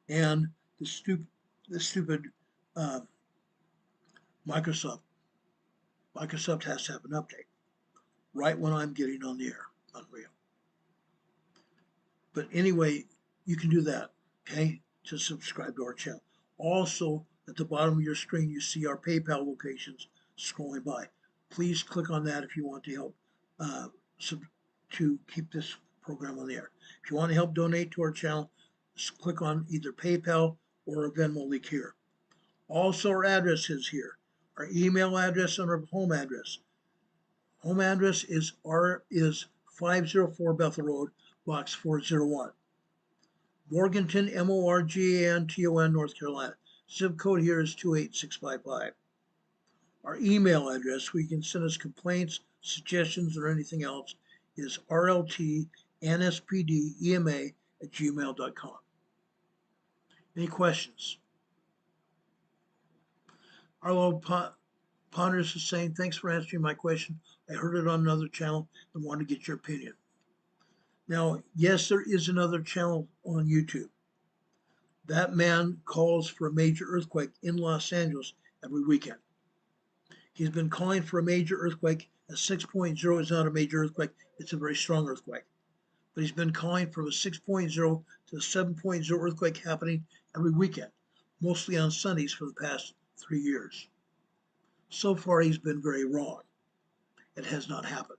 A: and the stupid Microsoft. Microsoft has to have an update right when I'm getting on the air. Unreal. But anyway, you can do that, okay, to subscribe to our channel. Also, at the bottom of your screen, you see our PayPal locations scrolling by. Please click on that if you want to help to keep this program on the air. If you want to help donate to our channel, just click on either PayPal or a Venmo link here. Also, our address is here. Our email address and our home address. Home address is 504 Bethel Road, Box 401. Morganton, Morganton, North Carolina. Zip code here is 28655. Our email address, where you can send us complaints, suggestions, or anything else, is rltnspdema@gmail.com. Any questions? Arlo Ponders is saying, thanks for answering my question. I heard it on another channel and wanted to get your opinion. Now, yes, there is another channel on YouTube. That man calls for a major earthquake in Los Angeles every weekend. He's been calling for a major earthquake. A 6.0 is not a major earthquake. It's a very strong earthquake. but he's been calling for a 6.0 to 7.0 earthquake happening every weekend, mostly on Sundays for the past 3 years. So far, he's been very wrong. It has not happened.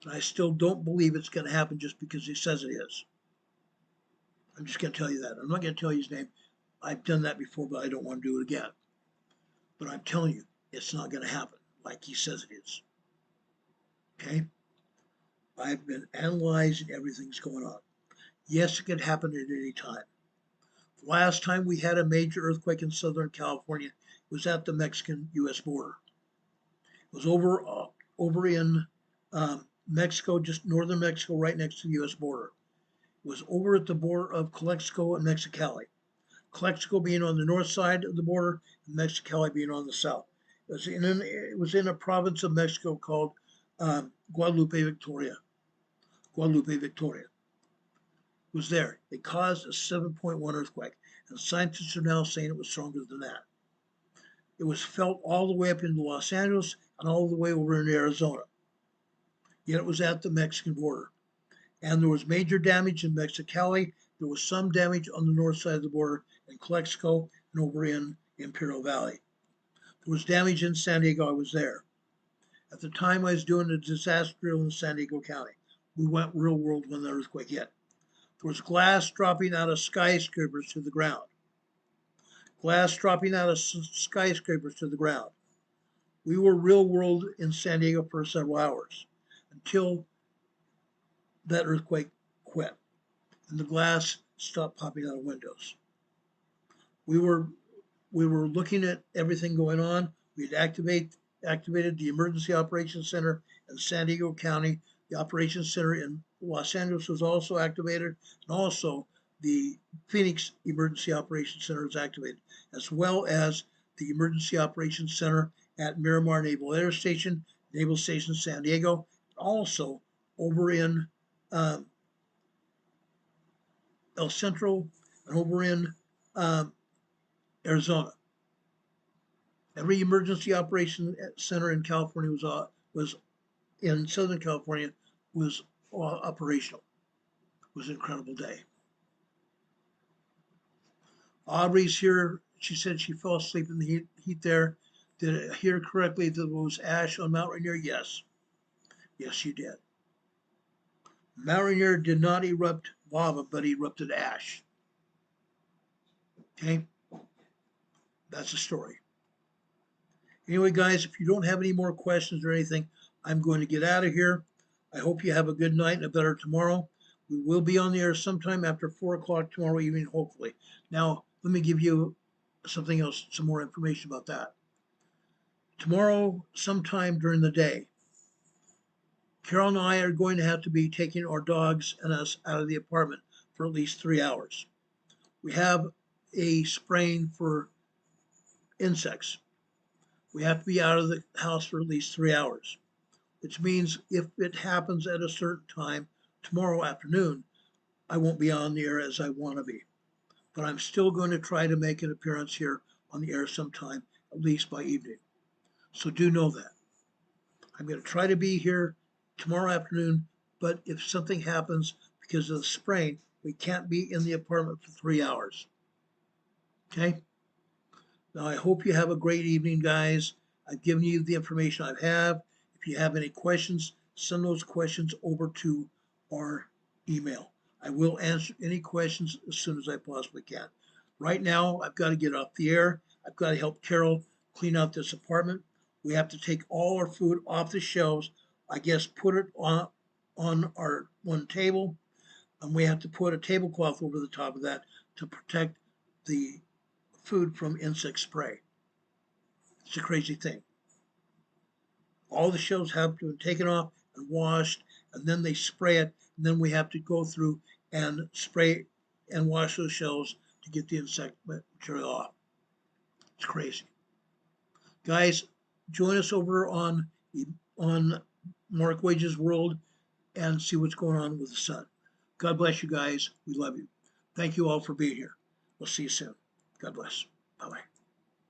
A: And I still don't believe it's going to happen just because he says it is. I'm just going to tell you that. I'm not going to tell you his name. I've done that before, but I don't want to do it again. But I'm telling you, it's not going to happen like he says it is. Okay? I've been analyzing everything that's going on. Yes, it could happen at any time. The last time we had a major earthquake in Southern California was at the Mexican-U.S. border. It was over in Mexico, just northern Mexico, right next to the U.S. border. It was over at the border of Calexico and Mexicali. Calexico being on the north side of the border, and Mexicali being on the south. It was in a province of Mexico called Guadalupe, Victoria. Guadalupe, Victoria. It was there. It caused a 7.1 earthquake, and scientists are now saying it was stronger than that. It was felt all the way up into Los Angeles and all the way over in Arizona. Yet it was at the Mexican border. And there was major damage in Mexicali. There was some damage on the north side of the border in Calexico and over in Imperial Valley. There was damage in San Diego. I was there. At the time, I was doing a disaster drill in San Diego County. We went real world when the earthquake hit. There was glass dropping out of skyscrapers to the ground. Glass dropping out of skyscrapers to the ground. We were real world in San Diego for several hours until that earthquake quit and the glass stopped popping out of windows. We were looking at everything going on. We had activated the Emergency Operations Center in San Diego County. The Operations Center in Los Angeles was also activated, and also the Phoenix Emergency Operations Center was activated, as well as the Emergency Operations Center at Miramar Naval Air Station, Naval Station San Diego, also over in El Centro and over in Arizona. Every emergency operation center in California was in Southern California was operational. It was an incredible day. Aubrey's here. She said she fell asleep in the heat there. Did I hear correctly that it was ash on Mount Rainier? Yes. Yes, you did. Mount Rainier did not erupt lava, but erupted ash. Okay? That's the story. Anyway, guys, if you don't have any more questions or anything, I'm going to get out of here. I hope you have a good night and a better tomorrow. We will be on the air sometime after 4 o'clock tomorrow evening, hopefully. Now, let me give you something else, some more information about that. Tomorrow, sometime during the day, Carol and I are going to have to be taking our dogs and us out of the apartment for at least 3 hours. We have a spraying for insects. We have to be out of the house for at least 3 hours, which means if it happens at a certain time tomorrow afternoon, I won't be on the air as I want to be. But I'm still going to try to make an appearance here on the air sometime, at least by evening. So do know that. I'm going to try to be here tomorrow afternoon, but if something happens because of the sprain, we can't be in the apartment for 3 hours. Okay? Now, I hope you have a great evening, guys. I've given you the information I have. If you have any questions, send those questions over to our email. I will answer any questions as soon as I possibly can. Right now, I've got to get off the air. I've got to help Carol clean out this apartment. We have to take all our food off the shelves, I guess put it on our one table, and we have to put a tablecloth over the top of that to protect the food from insect spray. It's a crazy thing. All the shelves have to be taken off and washed, and then they spray it, and then we have to go through and spray and wash those shelves to get the insect material off. It's crazy. Guys, join us over on Mark Wage's World and see what's going on with the sun. God bless you guys. We love you. Thank you all for being here. We'll see you soon. God bless. Bye-bye.